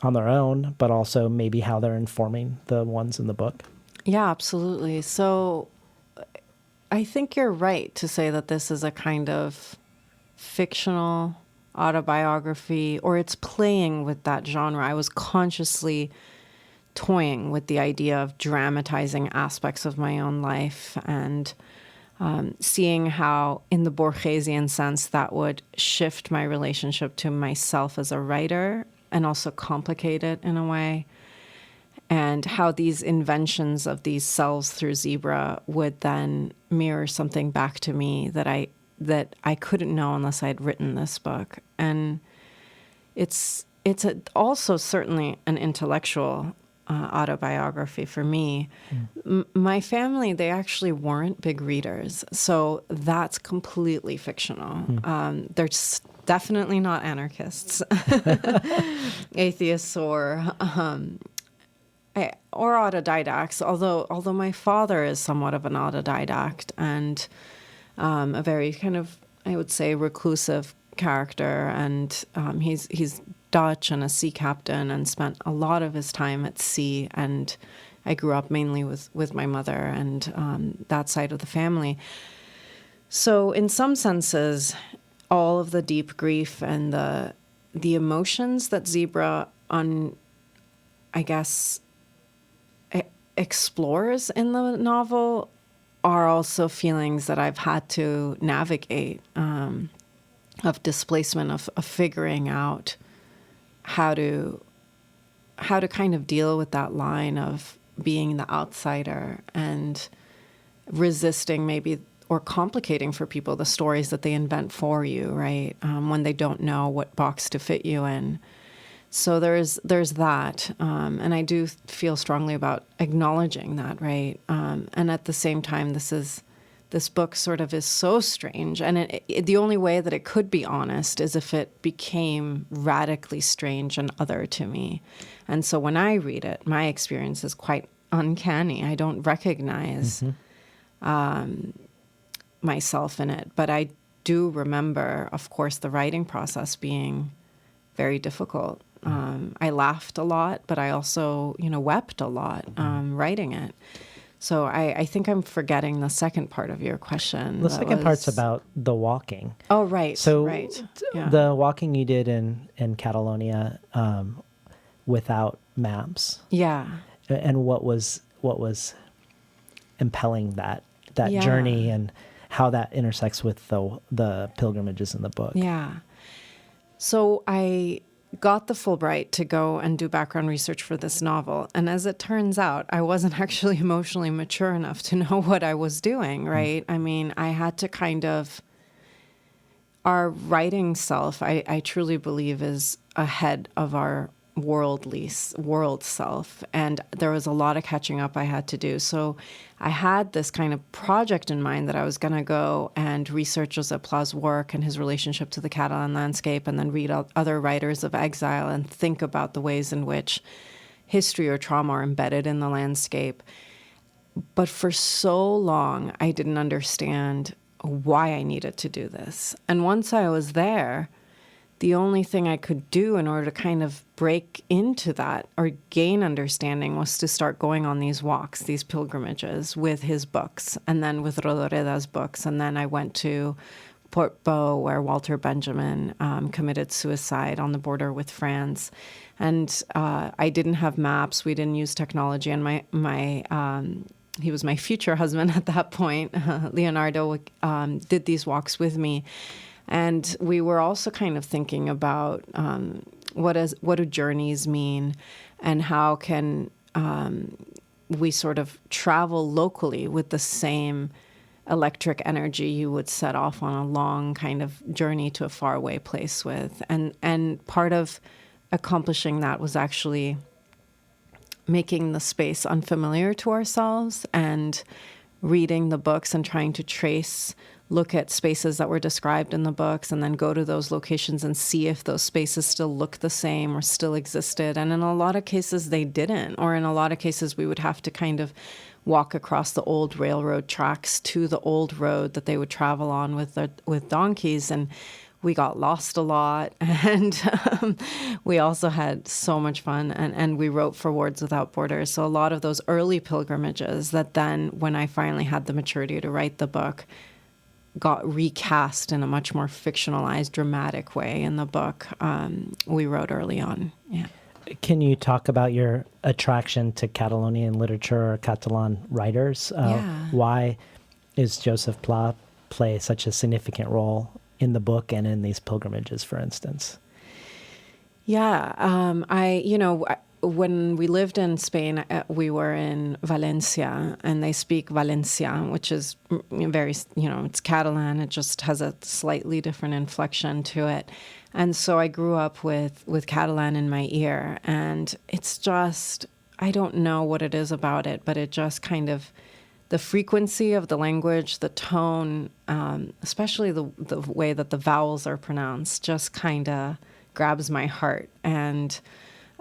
S2: on their own, but also maybe how they're informing the ones in the book?
S3: Yeah, absolutely. So I think you're right to say that this is a kind of fictional autobiography, or it's playing with that genre. I was consciously toying with the idea of dramatizing aspects of my own life and seeing how, in the Borgesian sense, that would shift my relationship to myself as a writer and also complicate it in a way. And how these inventions of these selves through Zebra would then mirror something back to me that I couldn't know unless I'd written this book. And it's also certainly an intellectual autobiography for me. My family, they actually weren't big readers, so that's completely fictional. They're definitely not anarchists, atheists, or autodidacts. Although my father is somewhat of an autodidact and a very kind of, I would say, reclusive character, and he's Dutch and a sea captain and spent a lot of his time at sea. And I grew up mainly with my mother and that side of the family. So in some senses, all of the deep grief and the emotions that Zebra explores in the novel are also feelings that I've had to navigate, of displacement, of figuring out how to kind of deal with that line of being the outsider and resisting maybe or complicating for people the stories that they invent for you, right? When they don't know what box to fit you in. So there's that, and I do feel strongly about acknowledging that, right? And at the same time, this book sort of is so strange, and the only way that it could be honest is if it became radically strange and other to me. And so when I read it, my experience is quite uncanny. I don't recognize myself in it, but I do remember, of course, the writing process being very difficult. I laughed a lot, but I also, wept a lot writing it. So I think I'm forgetting the second part of your question.
S2: The second part's about the walking.
S3: Oh, right.
S2: So
S3: right. Yeah.
S2: the walking you did in Catalonia without maps.
S3: Yeah.
S2: And what was impelling that
S3: Yeah.
S2: journey, and how that intersects with the pilgrimages in the book.
S3: Yeah. So I got the Fulbright to go and do background research for this novel. And as it turns out, I wasn't actually emotionally mature enough to know what I was doing, right? I mean, I had to kind of... Our writing self, I truly believe, is ahead of our world self. And there was a lot of catching up I had to do. So I had this kind of project in mind that I was going to go and research Josep Pla's work and his relationship to the Catalan landscape, and then read other writers of exile and think about the ways in which history or trauma are embedded in the landscape. But for so long, I didn't understand why I needed to do this. And once I was there, the only thing I could do in order to kind of break into that or gain understanding was to start going on these walks, these pilgrimages with his books, and then with Rodoreda's books. And then I went to Port Beau, where Walter Benjamin committed suicide on the border with France. And I didn't have maps. We didn't use technology. And he was my future husband at that point. Leonardo did these walks with me. And we were also kind of thinking about what do journeys mean, and how can we sort of travel locally with the same electric energy you would set off on a long kind of journey to a faraway place with. And part of accomplishing that was actually making the space unfamiliar to ourselves and reading the books and trying to look at spaces that were described in the books, and then go to those locations and see if those spaces still look the same or still existed. And in a lot of cases, they didn't. Or in a lot of cases, we would have to kind of walk across the old railroad tracks to the old road that they would travel on with donkeys. And we got lost a lot. And we also had so much fun. And we wrote for Words Without Borders. So a lot of those early pilgrimages that then, when I finally had the maturity to write the book, got recast in a much more fictionalized, dramatic way in the book we wrote early on. Yeah.
S2: Can you talk about your attraction to Catalonian literature or Catalan writers? Why is Josep Pla play such a significant role in the book and in these pilgrimages, for instance?
S3: Yeah, when we lived in Spain, we were in Valencia, and they speak Valencian, which is very, it's Catalan. It just has a slightly different inflection to it. And so I grew up with Catalan in my ear, and it's just I don't know what it is about it, but it just kind of, the frequency of the language, the tone, especially the way that the vowels are pronounced, just kind of grabs my heart. And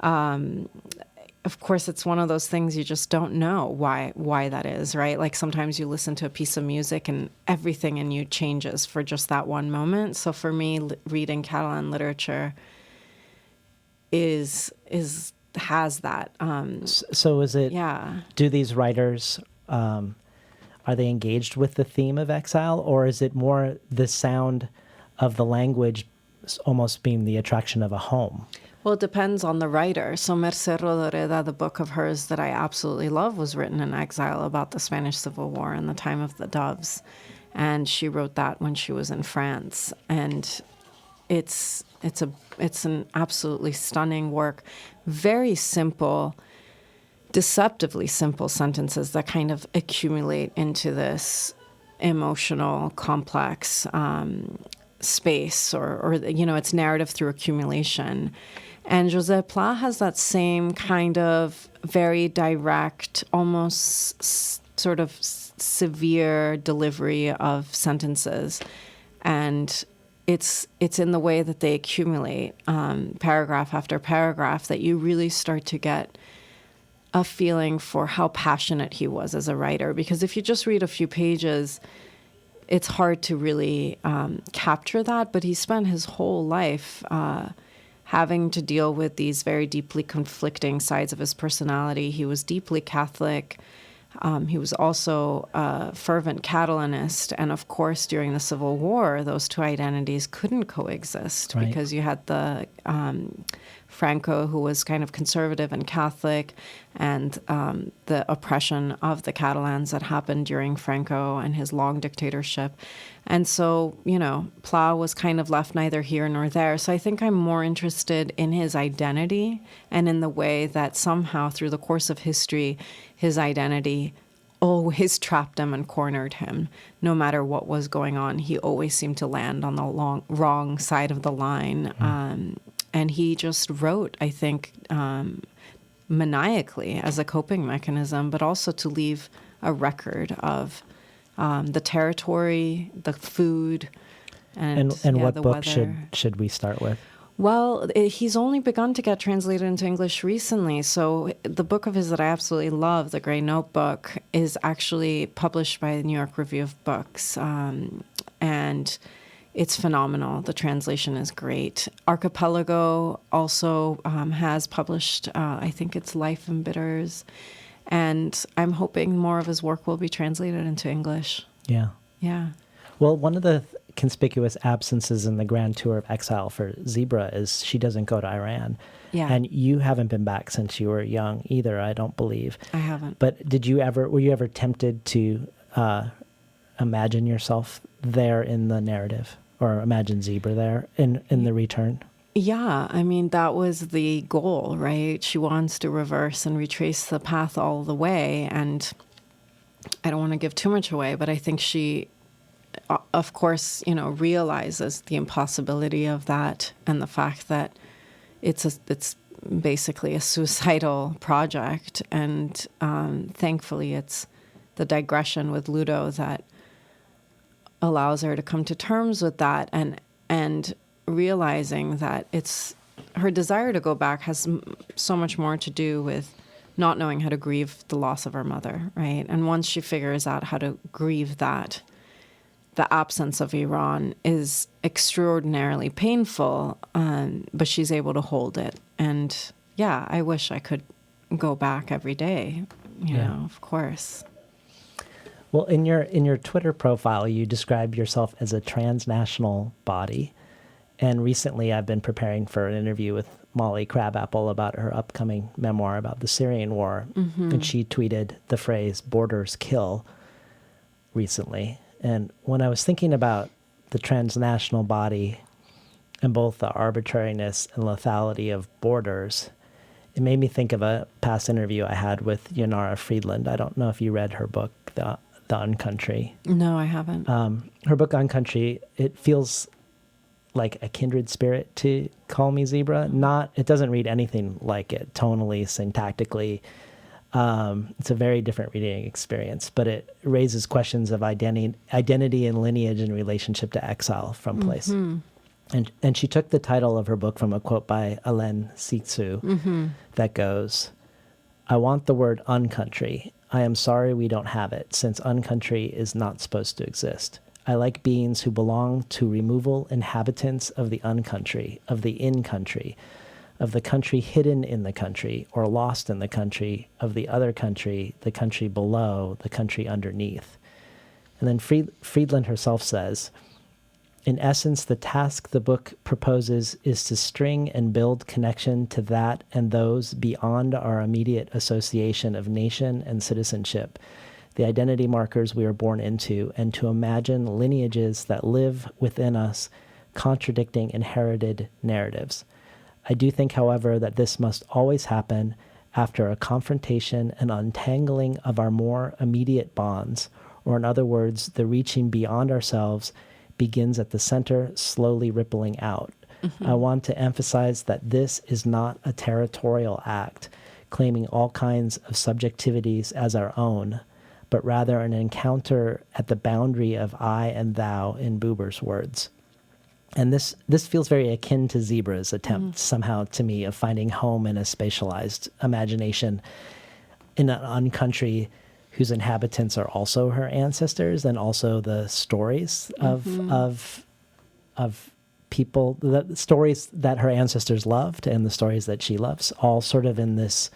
S3: of course, it's one of those things you just don't know why that is, right? Like sometimes you listen to a piece of music and everything in you changes for just that one moment. So for me, reading Catalan literature has that.
S2: So is it?
S3: Yeah.
S2: Do these writers are they engaged with the theme of exile, or is it more the sound of the language almost being the attraction of a home?
S3: Well, it depends on the writer. So Mercè Rodoreda, the book of hers that I absolutely love, was written in exile about the Spanish Civil War and the time of the doves. And she wrote that when she was in France. And it's an absolutely stunning work. Very simple, deceptively simple sentences that kind of accumulate into this emotional, complex space, or it's narrative through accumulation. And Josep Pla has that same kind of very direct, almost sort of severe delivery of sentences. And it's in the way that they accumulate, paragraph after paragraph, that you really start to get a feeling for how passionate he was as a writer. Because if you just read a few pages, it's hard to really capture that. But he spent his whole life having to deal with these very deeply conflicting sides of his personality. He was deeply Catholic. He was also a fervent Catalanist. And of course, during the Civil War, those two identities couldn't coexist, right? Because you had the Franco, who was kind of conservative and Catholic, and the oppression of the Catalans that happened during Franco and his long dictatorship. And so, Pla was kind of left neither here nor there. So I think I'm more interested in his identity and in the way that somehow through the course of history, his identity always trapped him and cornered him. No matter what was going on, he always seemed to land on the wrong side of the line. And he just wrote, I think, maniacally as a coping mechanism, but also to leave a record of the territory, the food, and
S2: what
S3: the
S2: book
S3: weather.
S2: should we start with?
S3: Well, he's only begun to get translated into English recently. So the book of his that I absolutely love, The Grey Notebook, is actually published by the New York Review of Books. And it's phenomenal. The translation is great. Archipelago also has published, I think it's Life and Bitters. And I'm hoping more of his work will be translated into English.
S2: Yeah.
S3: Yeah.
S2: Well, one of the conspicuous absences in the Grand Tour of Exile for Zebra is she doesn't go to Iran.
S3: Yeah.
S2: And you haven't been back since you were young either, I don't believe.
S3: I haven't.
S2: But were you ever tempted to imagine yourself there in the narrative, or imagine Zebra there in the return?
S3: Yeah, I mean, that was the goal, right? She wants to reverse and retrace the path all the way. And I don't want to give too much away, but I think she, of course, realizes the impossibility of that and the fact that it's basically a suicidal project. And thankfully, it's the digression with Ludo that allows her to come to terms with that and realizing that it's her desire to go back has so much more to do with not knowing how to grieve the loss of her mother, right? And once she figures out how to grieve that, the absence of Iran is extraordinarily painful, but she's able to hold it. And yeah, I wish I could go back every day, you know, of course.
S2: Well, in your Twitter profile, you describe yourself as a transnational body. And recently I've been preparing for an interview with Molly Crabapple about her upcoming memoir about the Syrian war. Mm-hmm. And she tweeted the phrase "borders kill" recently. And when I was thinking about the transnational body and both the arbitrariness and lethality of borders, it made me think of a past interview I had with Yanara Friedland. I don't know if you read her book, The Uncountry.
S3: No, I haven't.
S2: Her book, Uncountry, it feels like a kindred spirit to Call Me Zebra. It doesn't read anything like it tonally, syntactically. It's a very different reading experience, but it raises questions of identity and lineage in relationship to exile from place. And she took the title of her book from a quote by Alain Sixou that goes, "I want the word uncountry. I am sorry we don't have it, since uncountry is not supposed to exist. I like beings who belong to removal inhabitants of the uncountry, of the in-country, of the country hidden in the country, or lost in the country, of the other country, the country below, the country underneath." And then Friedland herself says, "In essence, the task the book proposes is to string and build connection to that and those beyond our immediate association of nation and citizenship, the identity markers we are born into, and to imagine lineages that live within us, contradicting inherited narratives. I do think, however, that this must always happen after a confrontation and untangling of our more immediate bonds, or in other words, the reaching beyond ourselves begins at the center, slowly rippling out. I want to emphasize that this is not a territorial act, claiming all kinds of subjectivities as our own, but rather an encounter at the boundary of I and thou, in Buber's words." And this feels very akin to Zebra's attempt somehow to me of finding home in a spatialized imagination in an uncountry whose inhabitants are also her ancestors, and also the stories of people, the stories that her ancestors loved and the stories that she loves, all sort of in this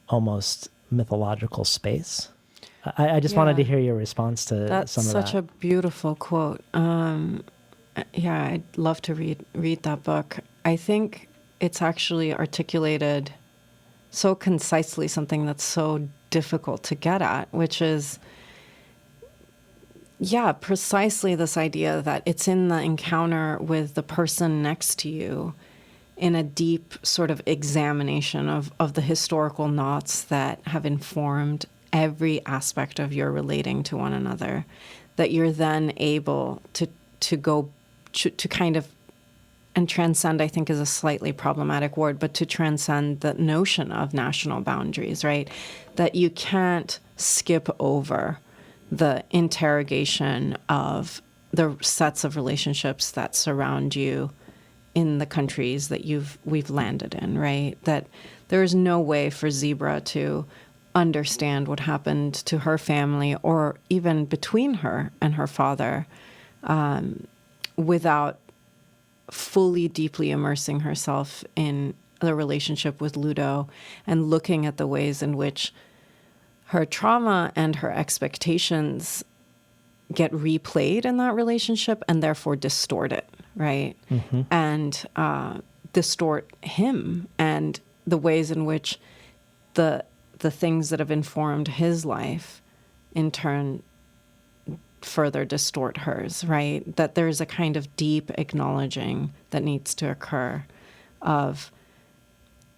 S2: almost mythological space. I just wanted to hear your response to some of that.
S3: That's such a beautiful quote. I'd love to read that book. I think it's actually articulated so concisely something that's so difficult to get at, which is, precisely this idea that it's in the encounter with the person next to you, in a deep sort of examination of the historical knots that have informed every aspect of your relating to one another, that you're then able to go to kind of, and transcend, I think, is a slightly problematic word, but to transcend the notion of national boundaries, right? That you can't skip over the interrogation of the sets of relationships that surround you in the countries that we've landed in, right? That there is no way for Zebra to understand what happened to her family, or even between her and her father, without fully, deeply immersing herself in the relationship with Ludo and looking at the ways in which her trauma and her expectations get replayed in that relationship and therefore distort it, right? And distort him, and the ways in which the things that have informed his life in turn further distort hers, right? That there's a kind of deep acknowledging that needs to occur of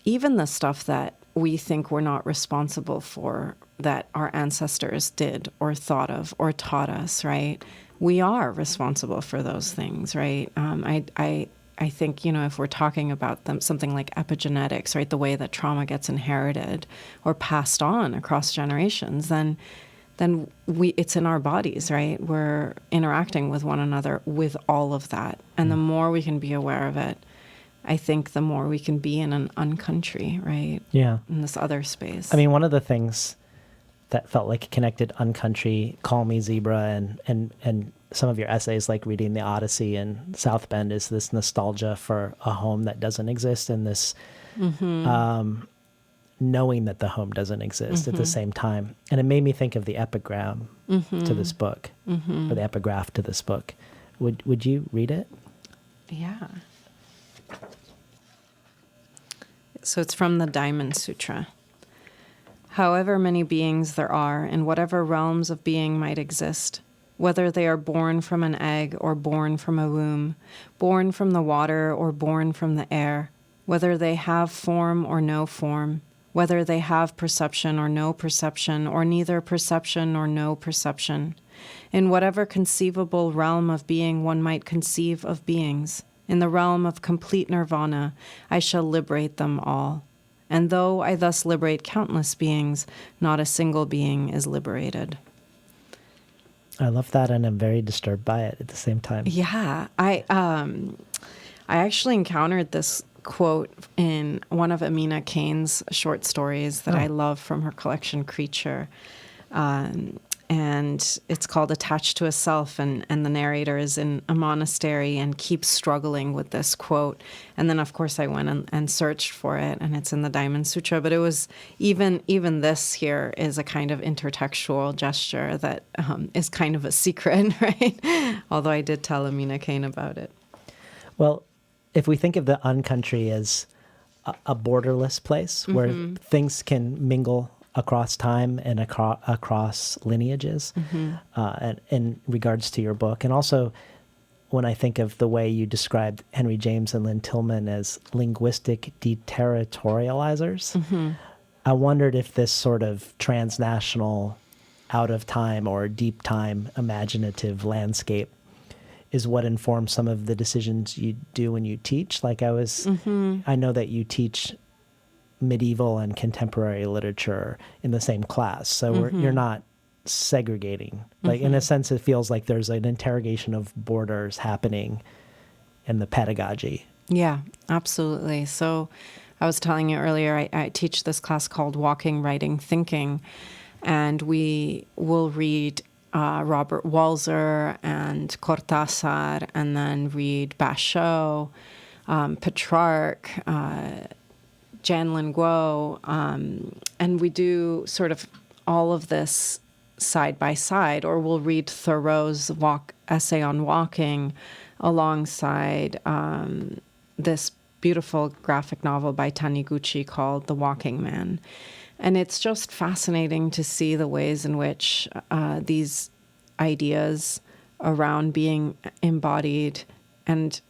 S3: even the stuff that we think we're not responsible for, that our ancestors did or thought of or taught us, right? We are responsible for those things, right? I think, if we're talking about something like epigenetics, right, the way that trauma gets inherited or passed on across generations, then it's in our bodies, right? We're interacting with one another with all of that. And the more we can be aware of it, I think the more we can be in an uncountry, right?
S2: Yeah.
S3: In this other space.
S2: I mean, one of the things that felt like connected uncountry, Call Me Zebra, and some of your essays, like reading The Odyssey and South Bend, is this nostalgia for a home that doesn't exist, and this knowing that the home doesn't exist at the same time. And it made me think of the epigram to this book, or the epigraph to this book. Would you read it?
S3: Yeah. So it's from the Diamond Sutra. However many beings there are, in whatever realms of being might exist, whether they are born from an egg or born from a womb, born from the water or born from the air, whether they have form or no form, whether they have perception or no perception, or neither perception nor no perception, in whatever conceivable realm of being one might conceive of beings, In the realm of complete nirvana, I shall liberate them all. And though I thus liberate countless beings, not a single being is liberated.
S2: I love that, and I'm very disturbed by it at the same time.
S3: Yeah, I actually encountered this quote in one of Amina Cain's short stories that I love from her collection Creature. And it's called Attached to a Self, and the narrator is in a monastery and keeps struggling with this quote. And then, of course, I went and searched for it, and it's in the Diamond Sutra. But it was even this here is a kind of intertextual gesture that is kind of a secret, right? Although I did tell Amina Cain about it.
S2: Well, if we think of the uncountry as a borderless place where things can mingle across time and across lineages, and in regards to your book. And also, when I think of the way you described Henry James and Lynn Tillman as linguistic deterritorializers, I wondered if this sort of transnational, out of time or deep time imaginative landscape is what informs some of the decisions you do when you teach. Like I know that you teach medieval and contemporary literature in the same class. So you're not segregating. Like in a sense, it feels like there's an interrogation of borders happening in the pedagogy.
S3: Yeah, absolutely. So I was telling you earlier, I teach this class called Walking, Writing, Thinking, and we will read Robert Walser and Cortázar, and then read Basho, Petrarch, Jan Guo, and we do sort of all of this side by side, or we'll read Thoreau's essay on walking alongside this beautiful graphic novel by Taniguchi called The Walking Man. And it's just fascinating to see the ways in which these ideas around being embodied and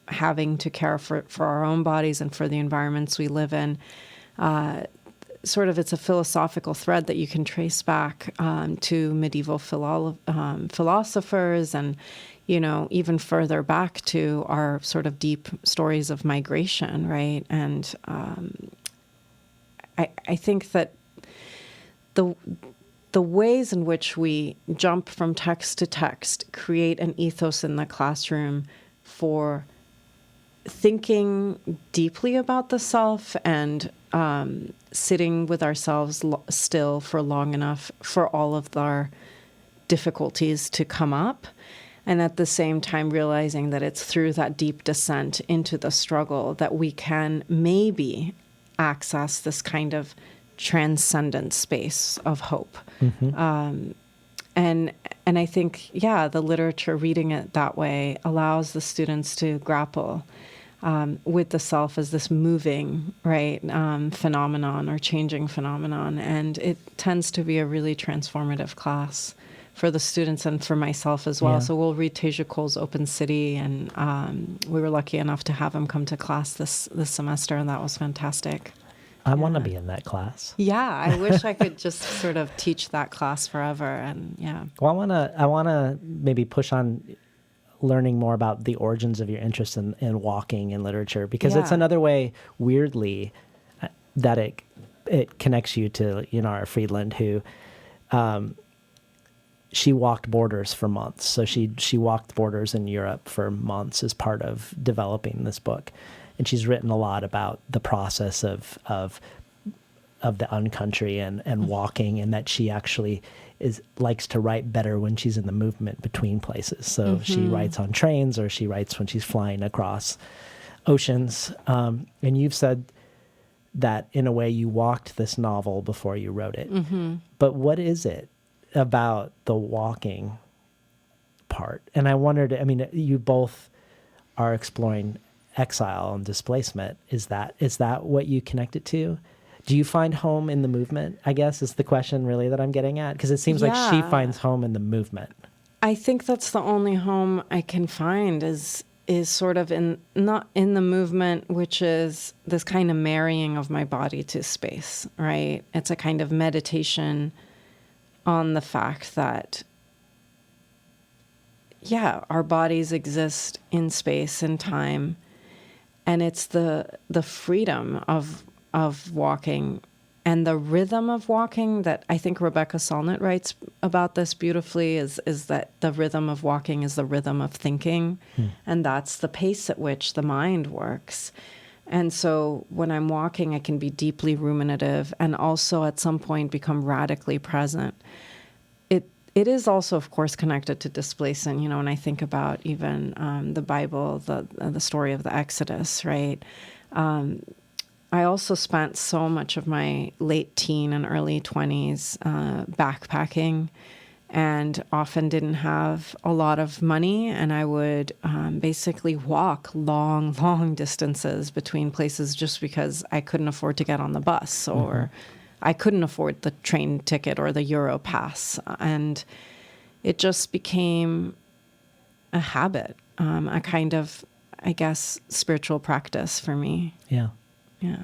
S3: having to care for our own bodies and for the environments we live in, sort of it's a philosophical thread that you can trace back to medieval philosophers and, even further back to our sort of deep stories of migration, right? And I think that the ways in which we jump from text to text create an ethos in the classroom for thinking deeply about the self and sitting with ourselves still for long enough for all of our difficulties to come up. And at the same time, realizing that it's through that deep descent into the struggle that we can maybe access this kind of transcendent space of hope. And I think, the literature, reading it that way, allows the students to grapple with the self as this moving, right, phenomenon or changing phenomenon. And it tends to be a really transformative class for the students and for myself as well. Yeah. So we'll read Teja Cole's Open City, and we were lucky enough to have him come to class this semester, and that was fantastic.
S2: I want to be in that class.
S3: Yeah, I wish I could just sort of teach that class forever, and yeah.
S2: Well, I want to maybe push on learning more about the origins of your interest in walking in literature, because it's another way, weirdly, that it connects you to Yonara Friedland, who she walked borders for months. So she walked borders in Europe for months as part of developing this book. And she's written a lot about the process of the uncountry and walking, and that she actually likes to write better when she's in the movement between places. So she writes on trains, or she writes when she's flying across oceans. And you've said that in a way you walked this novel before you wrote it. But what is it about the walking part? And I wondered, you both are exploring exile and displacement. Is that what you connect it to? Do you find home in the movement, I guess, is the question really that I'm getting at? Because it seems like she finds home in the movement.
S3: I think that's the only home I can find is sort of not in the movement, which is this kind of marrying of my body to space, right? It's a kind of meditation on the fact that our bodies exist in space and time, and it's the freedom of walking and the rhythm of walking that I think Rebecca Solnit writes about this beautifully, is that the rhythm of walking is the rhythm of thinking, and that's the pace at which the mind works. And so when I'm walking, I can be deeply ruminative and also at some point become radically present. It is also, of course, connected to displacement. When I think about even the Bible, the story of the Exodus, right? I also spent so much of my late teen and early 20s backpacking, and often didn't have a lot of money, and I would basically walk long, long distances between places just because I couldn't afford to get on the bus, or I couldn't afford the train ticket or the Euro pass. And it just became a habit, a kind of, I guess, spiritual practice for me.
S2: Yeah.
S3: Yeah.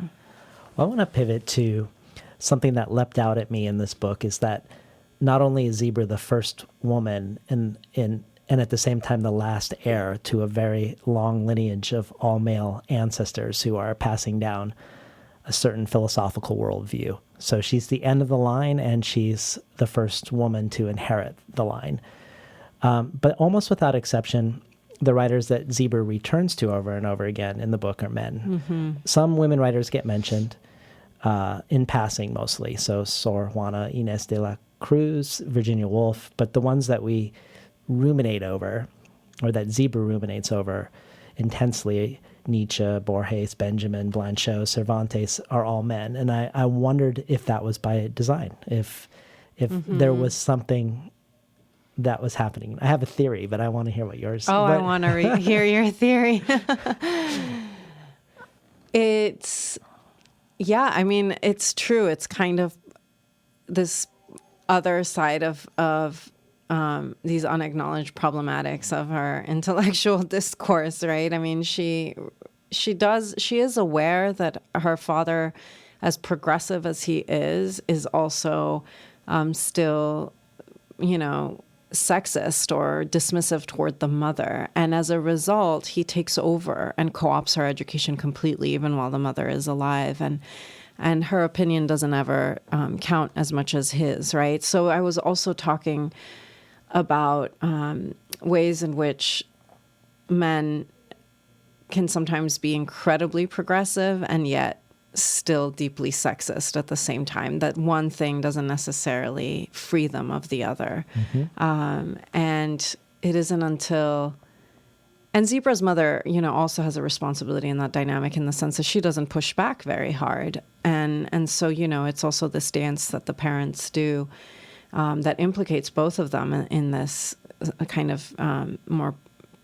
S2: Well, I want to pivot to something that leapt out at me in this book, is that not only is Zebra the first woman and at the same time the last heir to a very long lineage of all male ancestors who are passing down a certain philosophical worldview. So she's the end of the line, and she's the first woman to inherit the line. But almost without exception, the writers that Zebra returns to over and over again in the book are men. Some women writers get mentioned in passing mostly. So Sor Juana Inés de la Cruz, Virginia Woolf, but the ones that we ruminate over, or that Zebra ruminates over intensely, Nietzsche, Borges, Benjamin, Blanchot, Cervantes, are all men. And I wondered if that was by design, if there was something that was happening. I have a theory, but I want to hear what yours.
S3: I want to hear your theory. It's true. It's kind of this other side of these unacknowledged problematics of our intellectual discourse, right? I mean, she is aware that her father, as progressive as he is also still, sexist or dismissive toward the mother. And as a result, he takes over and co-opts her education completely, even while the mother is alive. And her opinion doesn't ever count as much as his, right? So I was also talking about ways in which men can sometimes be incredibly progressive and yet still deeply sexist at the same time, that one thing doesn't necessarily free them of the other. And it isn't until... And Zebra's mother, also has a responsibility in that dynamic, in the sense that she doesn't push back very hard. And so, it's also this dance that the parents do that implicates both of them in this kind of more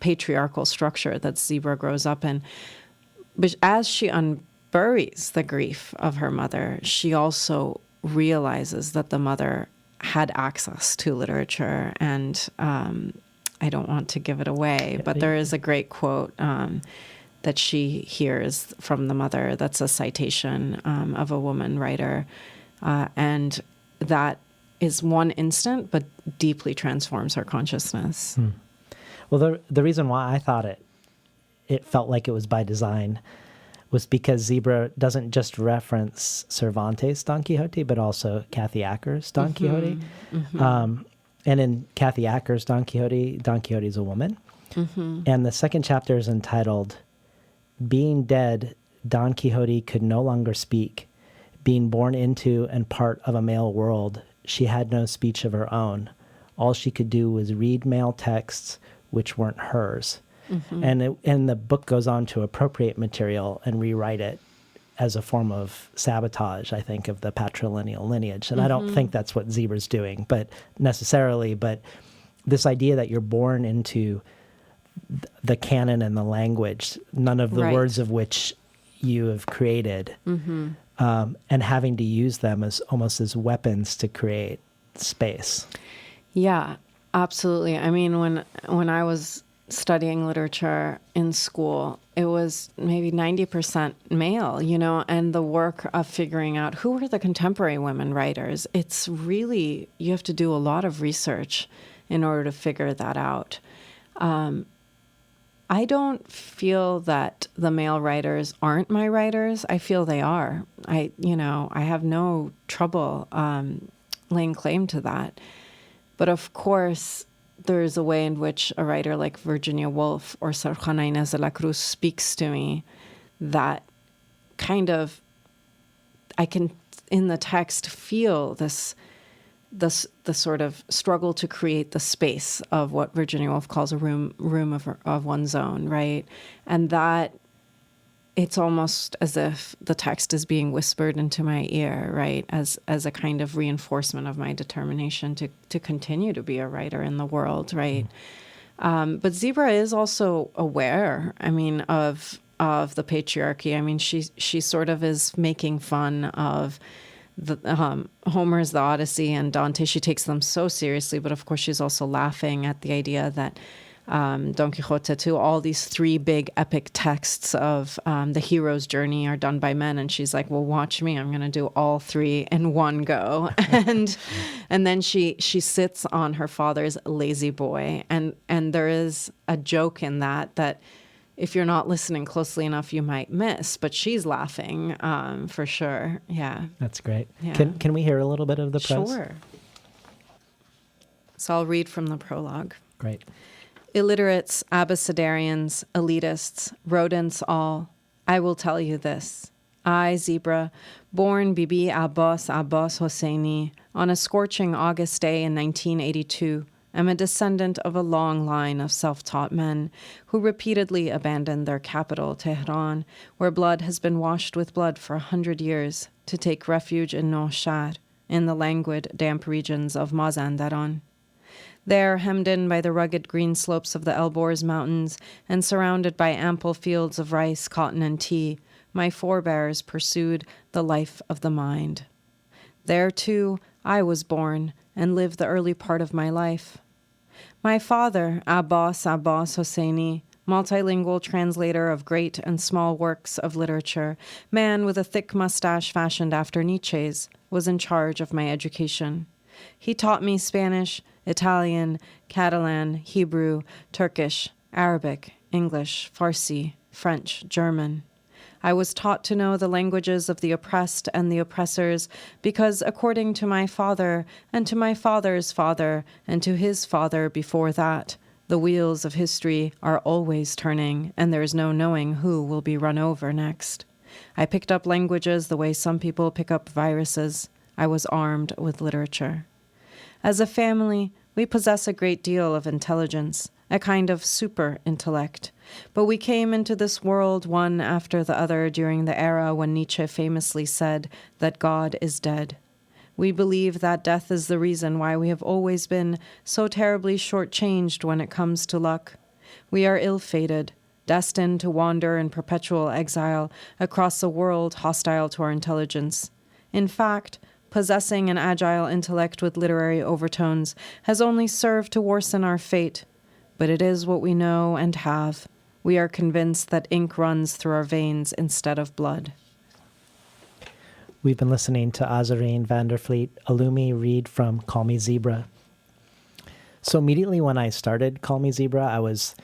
S3: patriarchal structure that Zebra grows up in. But as she unburies the grief of her mother, she also realizes that the mother had access to literature. And I don't want to give it away, but there is a great quote that she hears from the mother that's a citation of a woman writer. And that is one instant, but deeply transforms her consciousness.
S2: Well, the reason why I thought it felt like it was by design was because Zebra doesn't just reference Cervantes' Don Quixote, but also Kathy Acker's Don Quixote. And in Kathy Acker's Don Quixote is a woman. And the second chapter is entitled, "Being Dead, Don Quixote Could No Longer Speak. Being born into and part of a male world, she had no speech of her own. All she could do was read male texts which weren't hers." And the book goes on to appropriate material and rewrite it as a form of sabotage, I think, of the patrilineal lineage. And I don't think that's what Zebra's doing, but this idea that you're born into the canon and the language, none of the words of which you have created, and having to use them as almost as weapons to create space.
S3: Yeah, absolutely. I mean, when I was studying literature in school, it was maybe 90% male, and the work of figuring out who were the contemporary women writers. It's really, you have to do a lot of research in order to figure that out. I don't feel that the male writers aren't my writers. I feel they are. I have no trouble laying claim to that. But of course, there's a way in which a writer like Virginia Woolf or Sor Juana Inés de la Cruz speaks to me that kind of, I can, in the text, feel the sort of struggle to create the space of what Virginia Woolf calls a room of one's own, right? And that it's almost as if the text is being whispered into my ear, right? As a kind of reinforcement of my determination to continue to be a writer in the world, right? But Zebra is also aware, I mean, of the patriarchy. I mean, she sort of is making fun of Homer's The Odyssey and Dante. She takes them so seriously, but of course she's also laughing at the idea that Don Quixote too, all these three big epic texts of the hero's journey are done by men, and she's like, well, watch me, I'm going to do all three in one go. and then she sits on her father's lazy boy, and there is a joke in that if you're not listening closely enough, you might miss. But she's laughing for sure. Yeah.
S2: That's great.
S3: Yeah.
S2: Can we hear a little bit of the prose?
S3: Sure. So I'll read from the prologue.
S2: Great.
S3: Illiterates, abecedarians, elitists, rodents all, I will tell you this. I, Zebra, born Bibi Abbas Hosseini on a scorching August day in 1982, am a descendant of a long line of self-taught men who repeatedly abandoned their capital, Tehran, where blood has been washed with blood for 100 years, to take refuge in Nowshad, in the languid, damp regions of Mazandaran. There, hemmed in by the rugged green slopes of the Elborz Mountains and surrounded by ample fields of rice, cotton, and tea, my forebears pursued the life of the mind. There, too, I was born and lived the early part of my life. My father, Abbas Hosseini, multilingual translator of great and small works of literature, man with a thick mustache fashioned after Nietzsche's, was in charge of my education. He taught me Spanish, Italian, Catalan, Hebrew, Turkish, Arabic, English, Farsi, French, German. I was taught to know the languages of the oppressed and the oppressors because, according to my father and to my father's father and to his father before that, the wheels of history are always turning and there is no knowing who will be run over next. I picked up languages the way some people pick up viruses. I was armed with literature. As a family, we possess a great deal of intelligence, a kind of super intellect. But we came into this world one after the other during the era when Nietzsche famously said that God is dead. We believe that death is the reason why we have always been so terribly shortchanged when it comes to luck. We are ill-fated, destined to wander in perpetual exile across a world hostile to our intelligence. In fact, possessing an agile intellect with literary overtones has only served to worsen our fate. But it is what we know and have. We are convinced that ink runs through our veins instead of blood.
S2: We've been listening to Azareen Vliet Oloomi read from Call Me Zebra. So immediately when I started Call Me Zebra, I was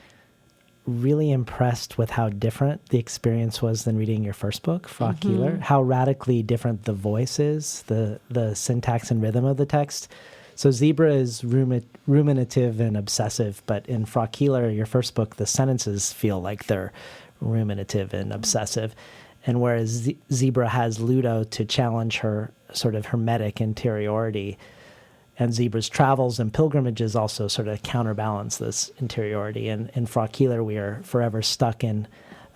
S2: really impressed with how different the experience was than reading your first book, Frog Keeler, how radically different the voice is, the syntax and rhythm of the text. So Zebra is ruminative and obsessive, but in Frog Keeler, your first book, the sentences feel like they're ruminative and obsessive. And whereas Zebra has Ludo to challenge her sort of hermetic interiority, and Zebra's travels and pilgrimages also sort of counterbalance this interiority. And in Frog Keeler, we are forever stuck in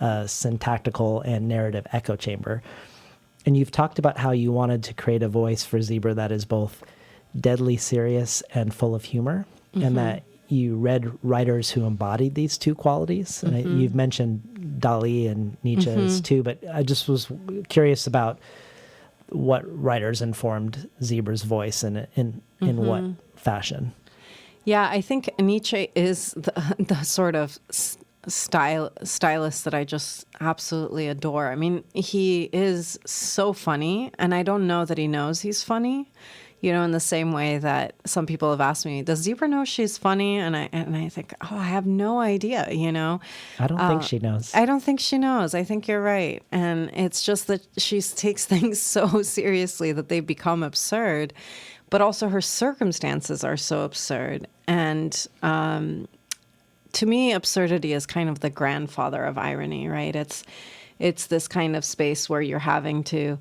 S2: a syntactical and narrative echo chamber. And you've talked about how you wanted to create a voice for Zebra that is both deadly serious and full of humor, and that you read writers who embodied these two qualities. And you've mentioned Dali and Nietzsche's too, but I just was curious about what writers informed Zebra's voice and in what fashion.
S3: Yeah, I think Nietzsche is the sort of stylist that I just absolutely adore. I mean, he is so funny, and I don't know that he knows he's funny. in the same way that some people have asked me, does Zebra know she's funny? And I think, oh, I have no idea,
S2: I don't think she knows.
S3: I don't think she knows. I think you're right. And it's just that she takes things so seriously that they become absurd, but also her circumstances are so absurd. And to me, absurdity is kind of the grandfather of irony, right? It's this kind of space where you're having to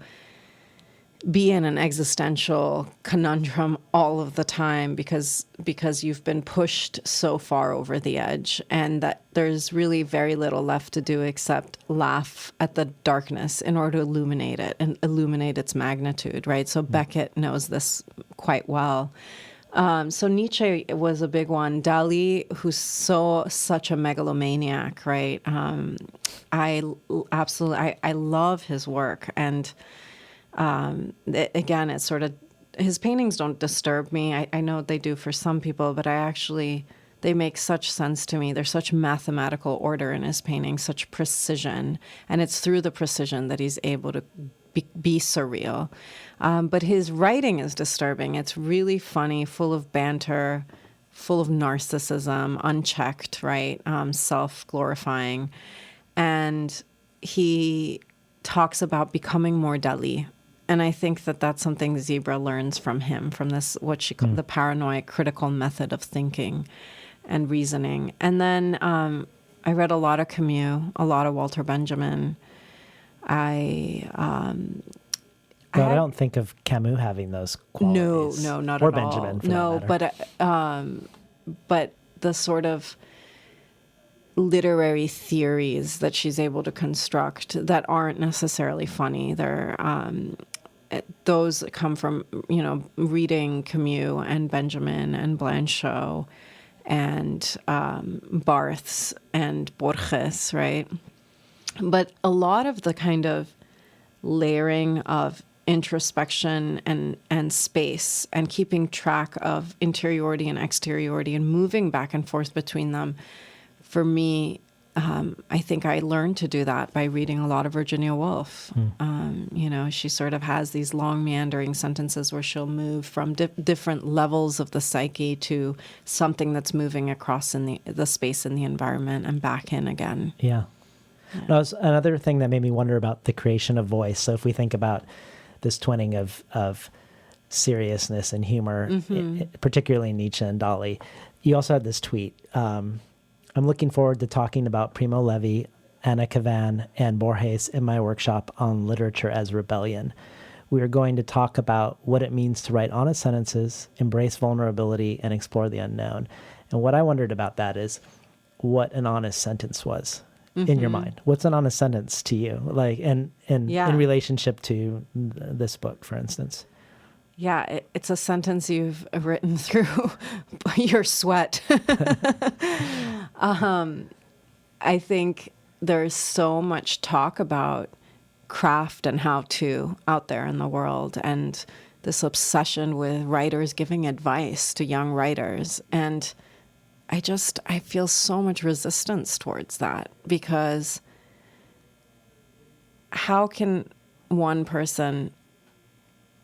S3: be in an existential conundrum all of the time because you've been pushed so far over the edge, and that there's really very little left to do except laugh at the darkness in order to illuminate it and illuminate its magnitude, right? So Beckett knows this quite well. So Nietzsche was a big one. Dali, who's such a megalomaniac, right? I love his work, and again, it's sort of, his paintings don't disturb me. I know they do for some people, but they make such sense to me. There's such mathematical order in his paintings, such precision, and it's through the precision that he's able to be surreal. But his writing is disturbing. It's really funny, full of banter, full of narcissism, unchecked, right? Self-glorifying. And he talks about becoming more Dali. And I think that that's something Zebra learns from him, from this, what she called the paranoid critical method of thinking and reasoning. And then I read a lot of Camus, a lot of Walter Benjamin. I
S2: don't think of Camus having those qualities.
S3: No, not
S2: or
S3: at
S2: Benjamin,
S3: all.
S2: for
S3: No,
S2: that matter.
S3: but the sort of literary theories that she's able to construct that aren't necessarily funny. They're those come from reading Camus and Benjamin and Blanchot and Barthes and Borges, right? But a lot of the kind of layering of introspection and space and keeping track of interiority and exteriority and moving back and forth between them, for me, I think I learned to do that by reading a lot of Virginia Woolf. She sort of has these long meandering sentences where she'll move from different levels of the psyche to something that's moving across in the space in the environment and back in again.
S2: Yeah. No, another thing that made me wonder about the creation of voice. So if we think about this twinning of seriousness and humor, particularly Nietzsche and Dali, you also had this tweet. I'm looking forward to talking about Primo Levi, Anna Kavan, and Borges in my workshop on literature as rebellion. We are going to talk about what it means to write honest sentences, embrace vulnerability, and explore the unknown. And what I wondered about that is what an honest sentence was in your mind. What's an honest sentence to you? Like, in relationship to this book, for instance.
S3: Yeah, it's a sentence you've written through your sweat. I think there's so much talk about craft and how-to out there in the world, and this obsession with writers giving advice to young writers. And I feel so much resistance towards that, because how can one person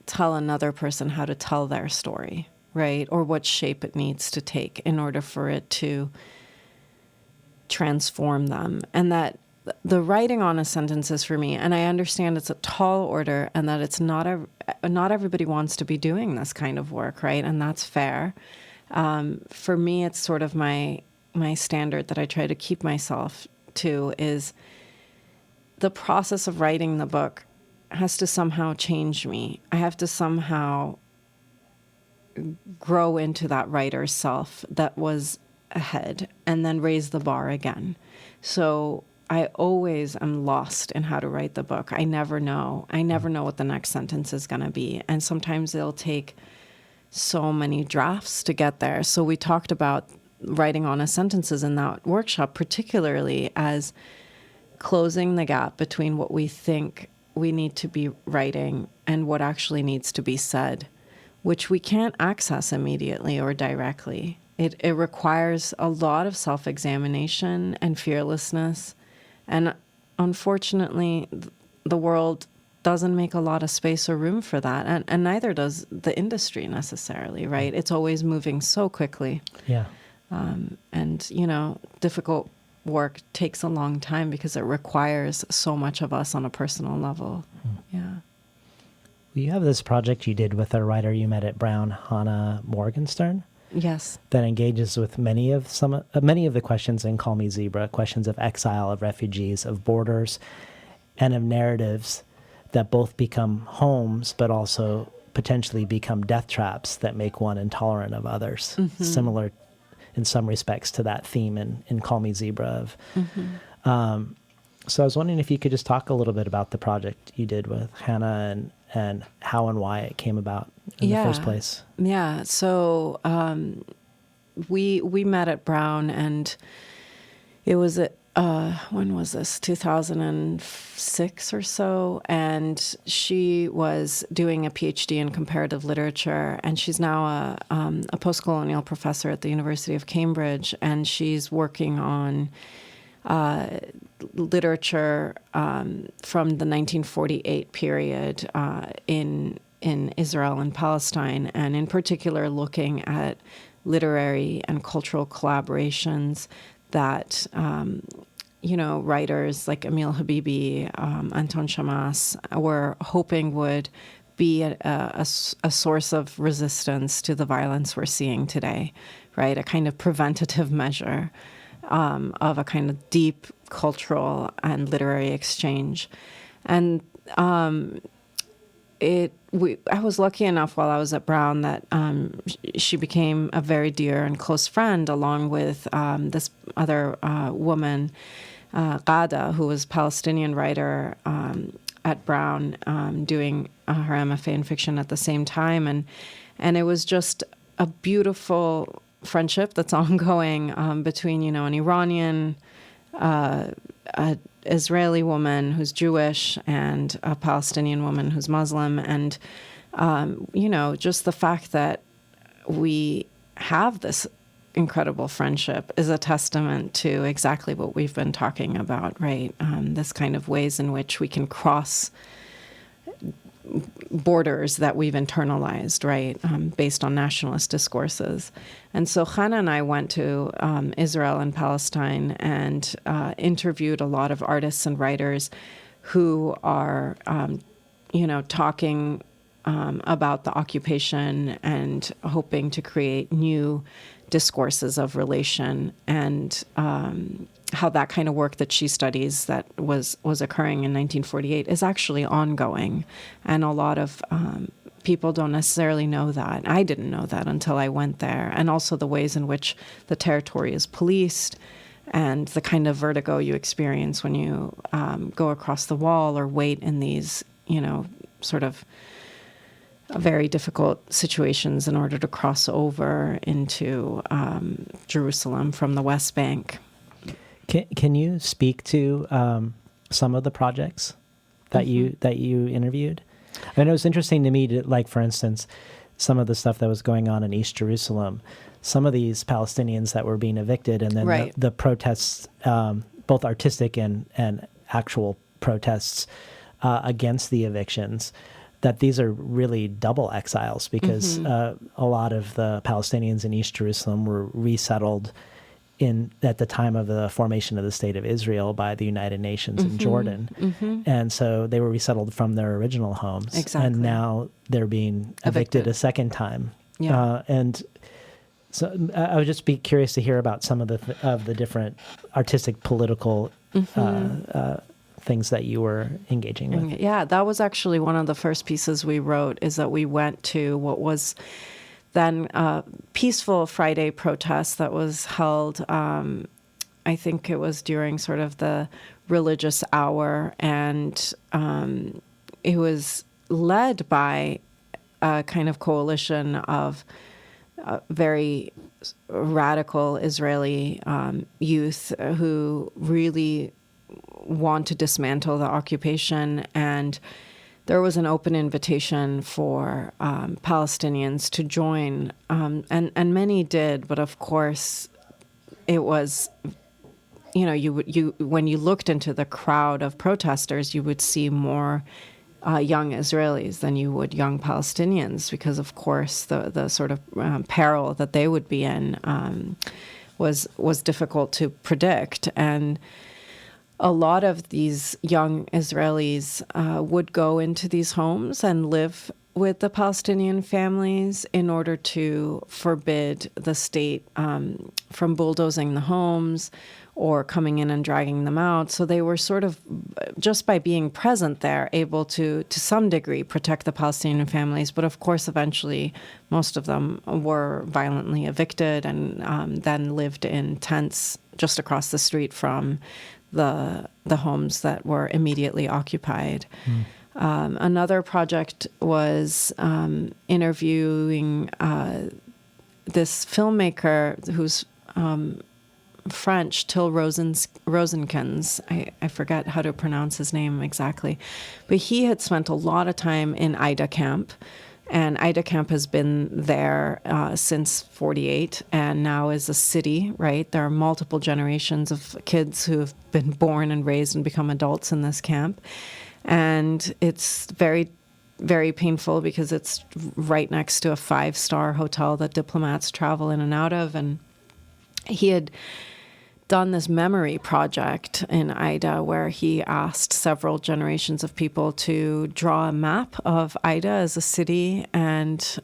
S3: tell another person how to tell their story, right? Or what shape it needs to take in order for it to transform them. And that the writing on a sentence is, for me, and I understand it's a tall order, and that it's not everybody wants to be doing this kind of work, right? And that's fair. For me, it's sort of my standard that I try to keep myself to is the process of writing the book has to somehow change me. I have to somehow grow into that writer's self that was ahead and then raise the bar again. So I always am lost in how to write the book. I never know. I never know what the next sentence is going to be. And sometimes it'll take so many drafts to get there. So we talked about writing honest sentences in that workshop, particularly as closing the gap between what we think we need to be writing and what actually needs to be said, which we can't access immediately or directly. It requires a lot of self-examination and fearlessness. And unfortunately, the world doesn't make a lot of space or room for that. And neither does the industry necessarily, right? It's always moving so quickly.
S2: Yeah.
S3: And, difficult work takes a long time because it requires so much of us on a personal level. Yeah.
S2: Well, you have this project you did with a writer you met at Brown, Hannah Morgenstern.
S3: Yes.
S2: That engages with many of the questions in Call Me Zebra, questions of exile, of refugees, of borders, and of narratives that both become homes, but also potentially become death traps that make one intolerant of others.
S3: Mm-hmm.
S2: Similar in some respects to that theme in Call Me Zebra. So I was wondering if you could just talk a little bit about the project you did with Hannah and how and why it came about in the first place.
S3: Yeah. So we met at Brown, and it was when was this? 2006 or so. And she was doing a PhD in comparative literature, and she's now a post-colonial professor at the University of Cambridge, and she's working on literature from the 1948 period in Israel and Palestine, and in particular looking at literary and cultural collaborations that writers like Emil Habibi, Anton Shamas were hoping would be a source of resistance to the violence we're seeing today, right? A kind of preventative measure of a kind of deep cultural and literary exchange. And I was lucky enough while I was at Brown that she became a very dear and close friend, along with this other woman, Ghada, who was a Palestinian writer at Brown, doing her MFA in fiction at the same time. And it was just a beautiful friendship that's ongoing between, an Iranian, an Israeli woman who's Jewish, and a Palestinian woman who's Muslim. And, just the fact that we have this incredible friendship is a testament to exactly what we've been talking about, right? This kind of ways in which we can cross borders that we've internalized, right, based on nationalist discourses. And so Hannah and I went to Israel and Palestine and interviewed a lot of artists and writers who are, talking about the occupation and hoping to create new discourses of relation, and how that kind of work that she studies that was occurring in 1948 is actually ongoing. And a lot of people don't necessarily know that. I didn't know that until I went there. And also the ways in which the territory is policed, and the kind of vertigo you experience when you go across the wall or wait in these, sort of very difficult situations in order to cross over into Jerusalem from the West Bank.
S2: Can you speak to some of the projects that you interviewed? I know it was interesting to me to, like, for instance, some of the stuff that was going on in East Jerusalem, some of these Palestinians that were being evicted, and then
S3: right.
S2: the protests, both artistic and actual protests against the evictions, that these are really double exiles, because a lot of the Palestinians in East Jerusalem were resettled at the time of the formation of the State of Israel by the United Nations in Jordan. And so they were resettled from their original homes.
S3: Exactly.
S2: And now they're being evicted a second time.
S3: Yeah.
S2: And so I would just be curious to hear about some of the different artistic, political things that you were engaging with.
S3: Yeah, that was actually one of the first pieces we wrote, is that we went to what was then a peaceful Friday protest that was held, I think it was during sort of the religious hour, and it was led by a kind of coalition of very radical Israeli youth who really want to dismantle the occupation. And there was an open invitation for Palestinians to join, and many did. But of course, it was, when you looked into the crowd of protesters, you would see more young Israelis than you would young Palestinians, because of course the sort of peril that they would be in was difficult to predict. And a lot of these young Israelis would go into these homes and live with the Palestinian families in order to forbid the state from bulldozing the homes or coming in and dragging them out. So they were sort of, just by being present there, able to some degree, protect the Palestinian families. But of course, eventually, most of them were violently evicted and then lived in tents just across the street from the homes that were immediately occupied. Another project was interviewing this filmmaker who's French, Till Rosenkins. I forget how to pronounce his name exactly. But he had spent a lot of time in Ida camp. And Ida camp has been there since 1948 and now is a city, right? There are multiple generations of kids who have been born and raised and become adults in this camp. And it's very, very painful because it's right next to a 5-star hotel that diplomats travel in and out of. And he had done this memory project in Ida where he asked several generations of people to draw a map of Ida as a city and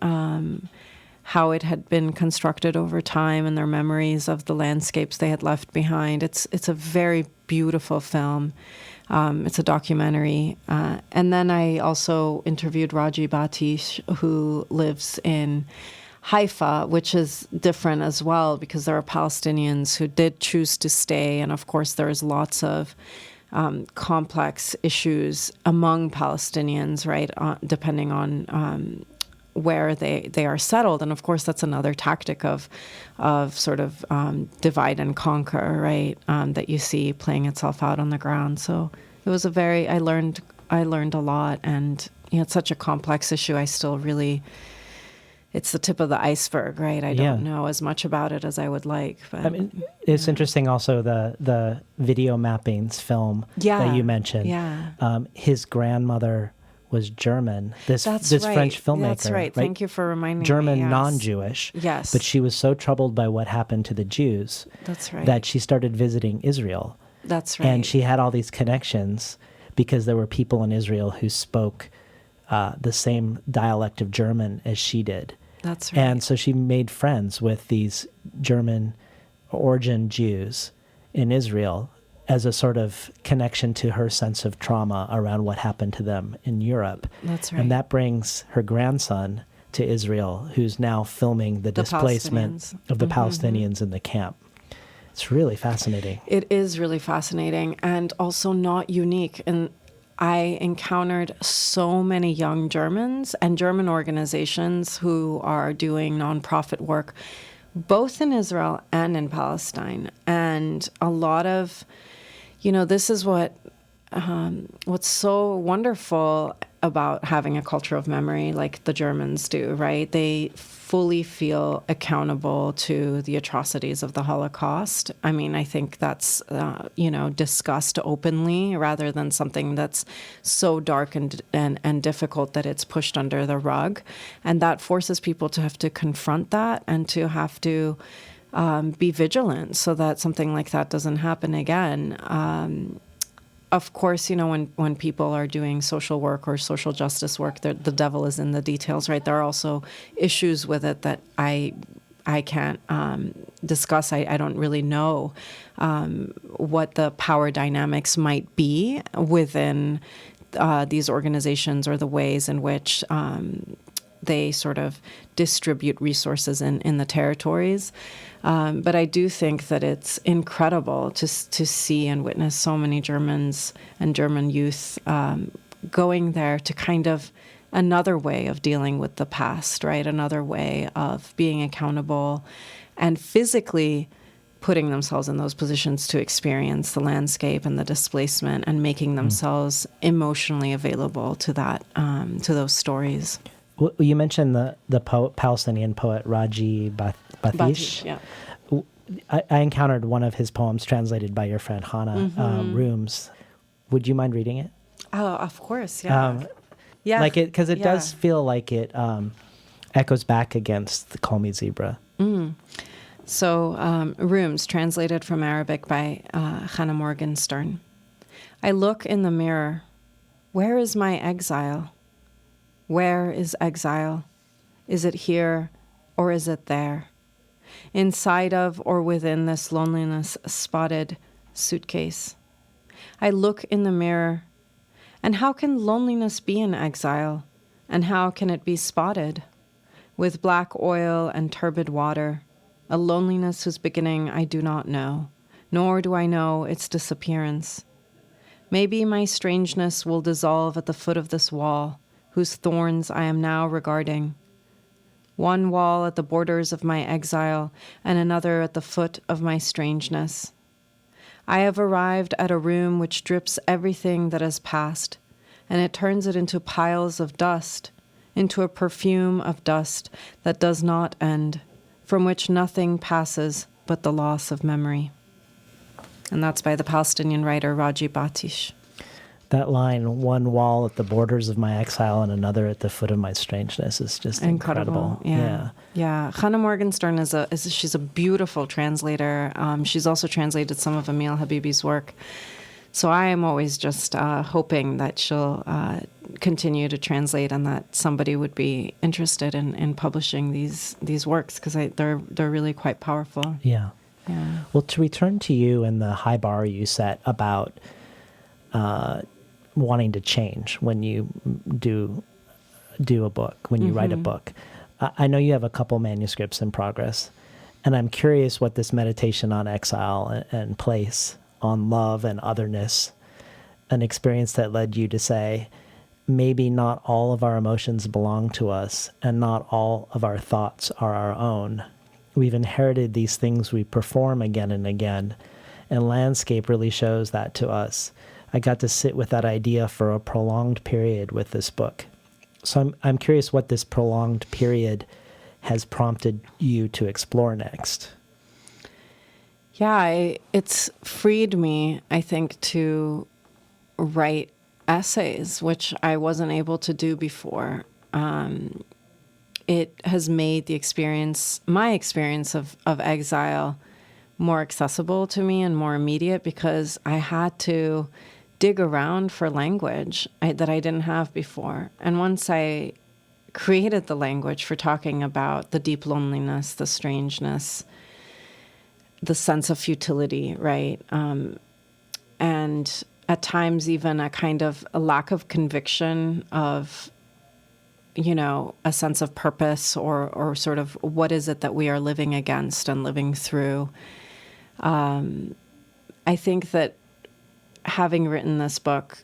S3: how it had been constructed over time and their memories of the landscapes they had left behind. It's a very beautiful film. It's a documentary. And then I also interviewed Raji Batish, who lives in Haifa, which is different as well because there are Palestinians who did choose to stay. And of course, there's lots of complex issues among Palestinians, right, depending on where they are settled. And of course, that's another tactic of sort of divide and conquer, right, that you see playing itself out on the ground. So it was I learned a lot. And it's such a complex issue. I still really... It's the tip of the iceberg, right? I don't know as much about it as I would like. But,
S2: I mean, it's interesting also the video mappings film that you mentioned.
S3: Yeah.
S2: His grandmother was German. This
S3: right.
S2: French filmmaker.
S3: That's right. Thank you for reminding me.
S2: German, non-Jewish.
S3: Yes.
S2: But she was so troubled by what happened to the Jews
S3: That's right.
S2: that she started visiting Israel.
S3: That's right.
S2: And she had all these connections because there were people in Israel who spoke the same dialect of German as she did.
S3: That's right.
S2: And so she made friends with these German origin Jews in Israel as a sort of connection to her sense of trauma around what happened to them in Europe.
S3: That's right.
S2: And that brings her grandson to Israel, who's now filming the displacement of the Palestinians in the camp. It's really fascinating.
S3: It is really fascinating and also not unique. And I encountered so many young Germans and German organizations who are doing nonprofit work, both in Israel and in Palestine. And a lot of, this is what's so wonderful about having a culture of memory like the Germans do, right? They fully feel accountable to the atrocities of the Holocaust. I mean, I think that's, discussed openly rather than something that's so dark and difficult that it's pushed under the rug. And that forces people to have to confront that and to have to be vigilant so that something like that doesn't happen again. Of course, when people are doing social work or social justice work, the devil is in the details, right? There are also issues with it that I can't discuss. I don't really know what the power dynamics might be within these organizations or the ways in which they sort of distribute resources in the territories. But I do think that it's incredible to see and witness so many Germans and German youth going there to kind of another way of dealing with the past, right? Another way of being accountable and physically putting themselves in those positions to experience the landscape and the displacement and making themselves emotionally available to that, to those stories.
S2: Well, you mentioned the Palestinian poet Raji Batish.
S3: Yeah.
S2: I encountered one of his poems translated by your friend Hannah Rooms. Would you mind reading it?
S3: Oh, of course, yeah. Yeah.
S2: Like it, because it
S3: Yeah.
S2: does feel like it echoes back against the Call Me Zebra.
S3: So, Rooms, translated from Arabic by Hannah Morgenstern. I look in the mirror. Where is my exile? Where is exile? Is it here or is it there? Inside of or within this loneliness spotted suitcase. I look in the mirror. And how can loneliness be in exile? And how can it be spotted? With black oil and turbid water, a loneliness whose beginning I do not know, nor do I know its disappearance. Maybe my strangeness will dissolve at the foot of this wall, whose thorns I am now regarding. One wall at the borders of my exile, and another at the foot of my strangeness. I have arrived at a room which drips everything that has passed, and it turns it into piles of dust, into a perfume of dust that does not end, from which nothing passes but the loss of memory. And that's by the Palestinian writer Raji Batish.
S2: That line, one wall at the borders of my exile and another at the foot of my strangeness, is just incredible.
S3: Yeah. Hannah Morgenstern she's a beautiful translator. She's also translated some of Emil Habibi's work. So I am always just hoping that she'll continue to translate and that somebody would be interested in publishing these works, because they're really quite powerful.
S2: Yeah.
S3: Yeah.
S2: Well, to return to you and the high bar you set about wanting to change when you do a book, when you write a book. I know you have a couple manuscripts in progress, and I'm curious what this meditation on exile and place, on love and otherness, an experience that led you to say, maybe not all of our emotions belong to us, and not all of our thoughts are our own. We've inherited these things we perform again and again, and landscape really shows that to us. I got to sit with that idea for a prolonged period with this book. So I'm curious what this prolonged period has prompted you to explore next.
S3: Yeah, it's freed me, I think, to write essays, which I wasn't able to do before. It has made my experience of exile more accessible to me and more immediate, because I had to dig around for language that I didn't have before. And once I created the language for talking about the deep loneliness, the strangeness, the sense of futility, right? And at times even a lack of conviction of, a sense of purpose or sort of what is it that we are living against and living through. I think that having written this book,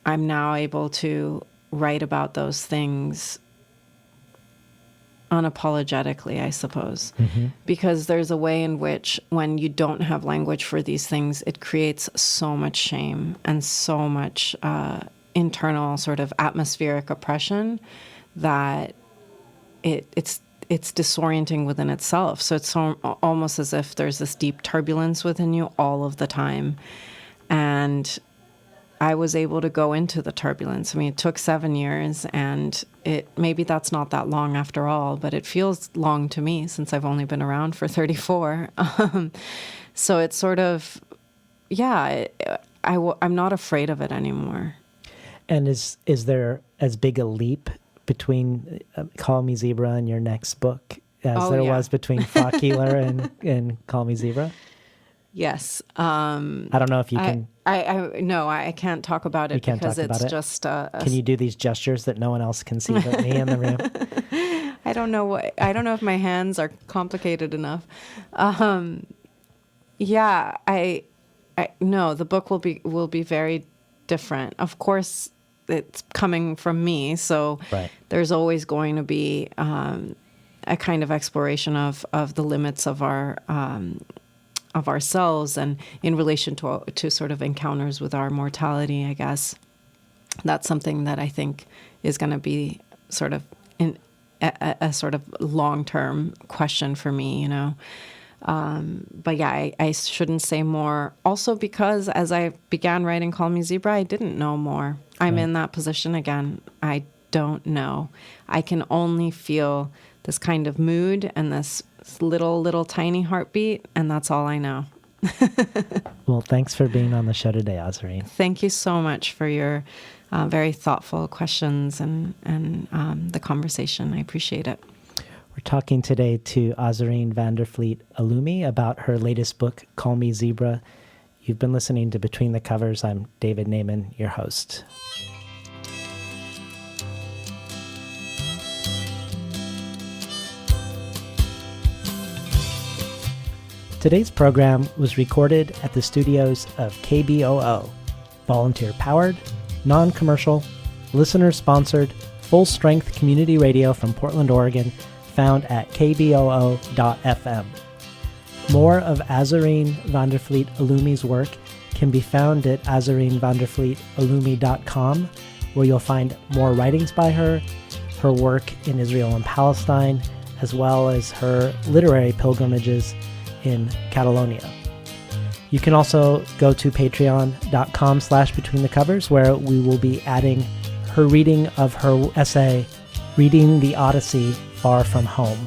S3: I'm now able to write about those things unapologetically, I suppose, because there's a way in which when you don't have language for these things, it creates so much shame and so much internal sort of atmospheric oppression that it's disorienting within itself. So it's almost as if there's this deep turbulence within you all of the time. And I was able to go into the turbulence. I mean, it took 7 years, and maybe that's not that long after all, but it feels long to me since I've only been around for 34. So it's sort of, I'm not afraid of it anymore.
S2: And is there as big a leap between Call Me Zebra and your next book as there was between Fraukeeler and Call Me Zebra?
S3: Yes.
S2: I don't know if you can.
S3: No, I can't talk about it because it's just.
S2: Can you do these gestures that no one else can see but me in the room?
S3: I don't know if my hands are complicated enough. No, the book will be very different. Of course, it's coming from me, so there's always going to be a kind of exploration of the limits of ourselves and in relation to sort of encounters with our mortality, I guess. That's something that I think is going to be sort of a sort of long-term question for me, But yeah, I shouldn't say more. Also because as I began writing Call Me Zebra, I didn't know more. I'm in that position again. I don't know. I can only feel this kind of mood and this little tiny heartbeat, and that's all I know.
S2: Well, thanks for being on the show today, Azareen.
S3: Thank you so much for your very thoughtful questions and the conversation. I appreciate it.
S2: We're talking today to Azareen Vliet Oloomi about her latest book, Call Me Zebra. You've been listening to Between the Covers. I'm David Naiman, your host. Today's program was recorded at the studios of KBOO, volunteer-powered, non-commercial, listener-sponsored, full-strength community radio from Portland, Oregon, found at kboo.fm. More of Azareen Vliet Oloomi's work can be found at azareenvandervlietoloomi.com, where you'll find more writings by her work in Israel and Palestine, as well as her literary pilgrimages in Catalonia. You can also go to patreon.com/betweenthecovers, where we will be adding her reading of her essay, Reading the Odyssey Far From Home,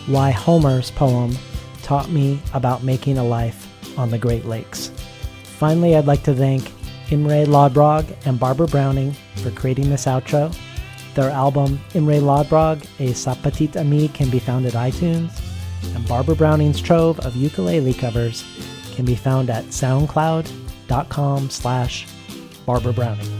S2: Why Homer's Poem Taught Me About Making a Life on the Great Lakes. Finally, I'd like to thank Imre Lodbrog and Barbara Browning for creating this outro. Their album, Imre Lodbrog, A Sapatit Ami, can be found at iTunes, and Barbara Browning's trove of ukulele covers can be found at soundcloud.com/Barbara Browning.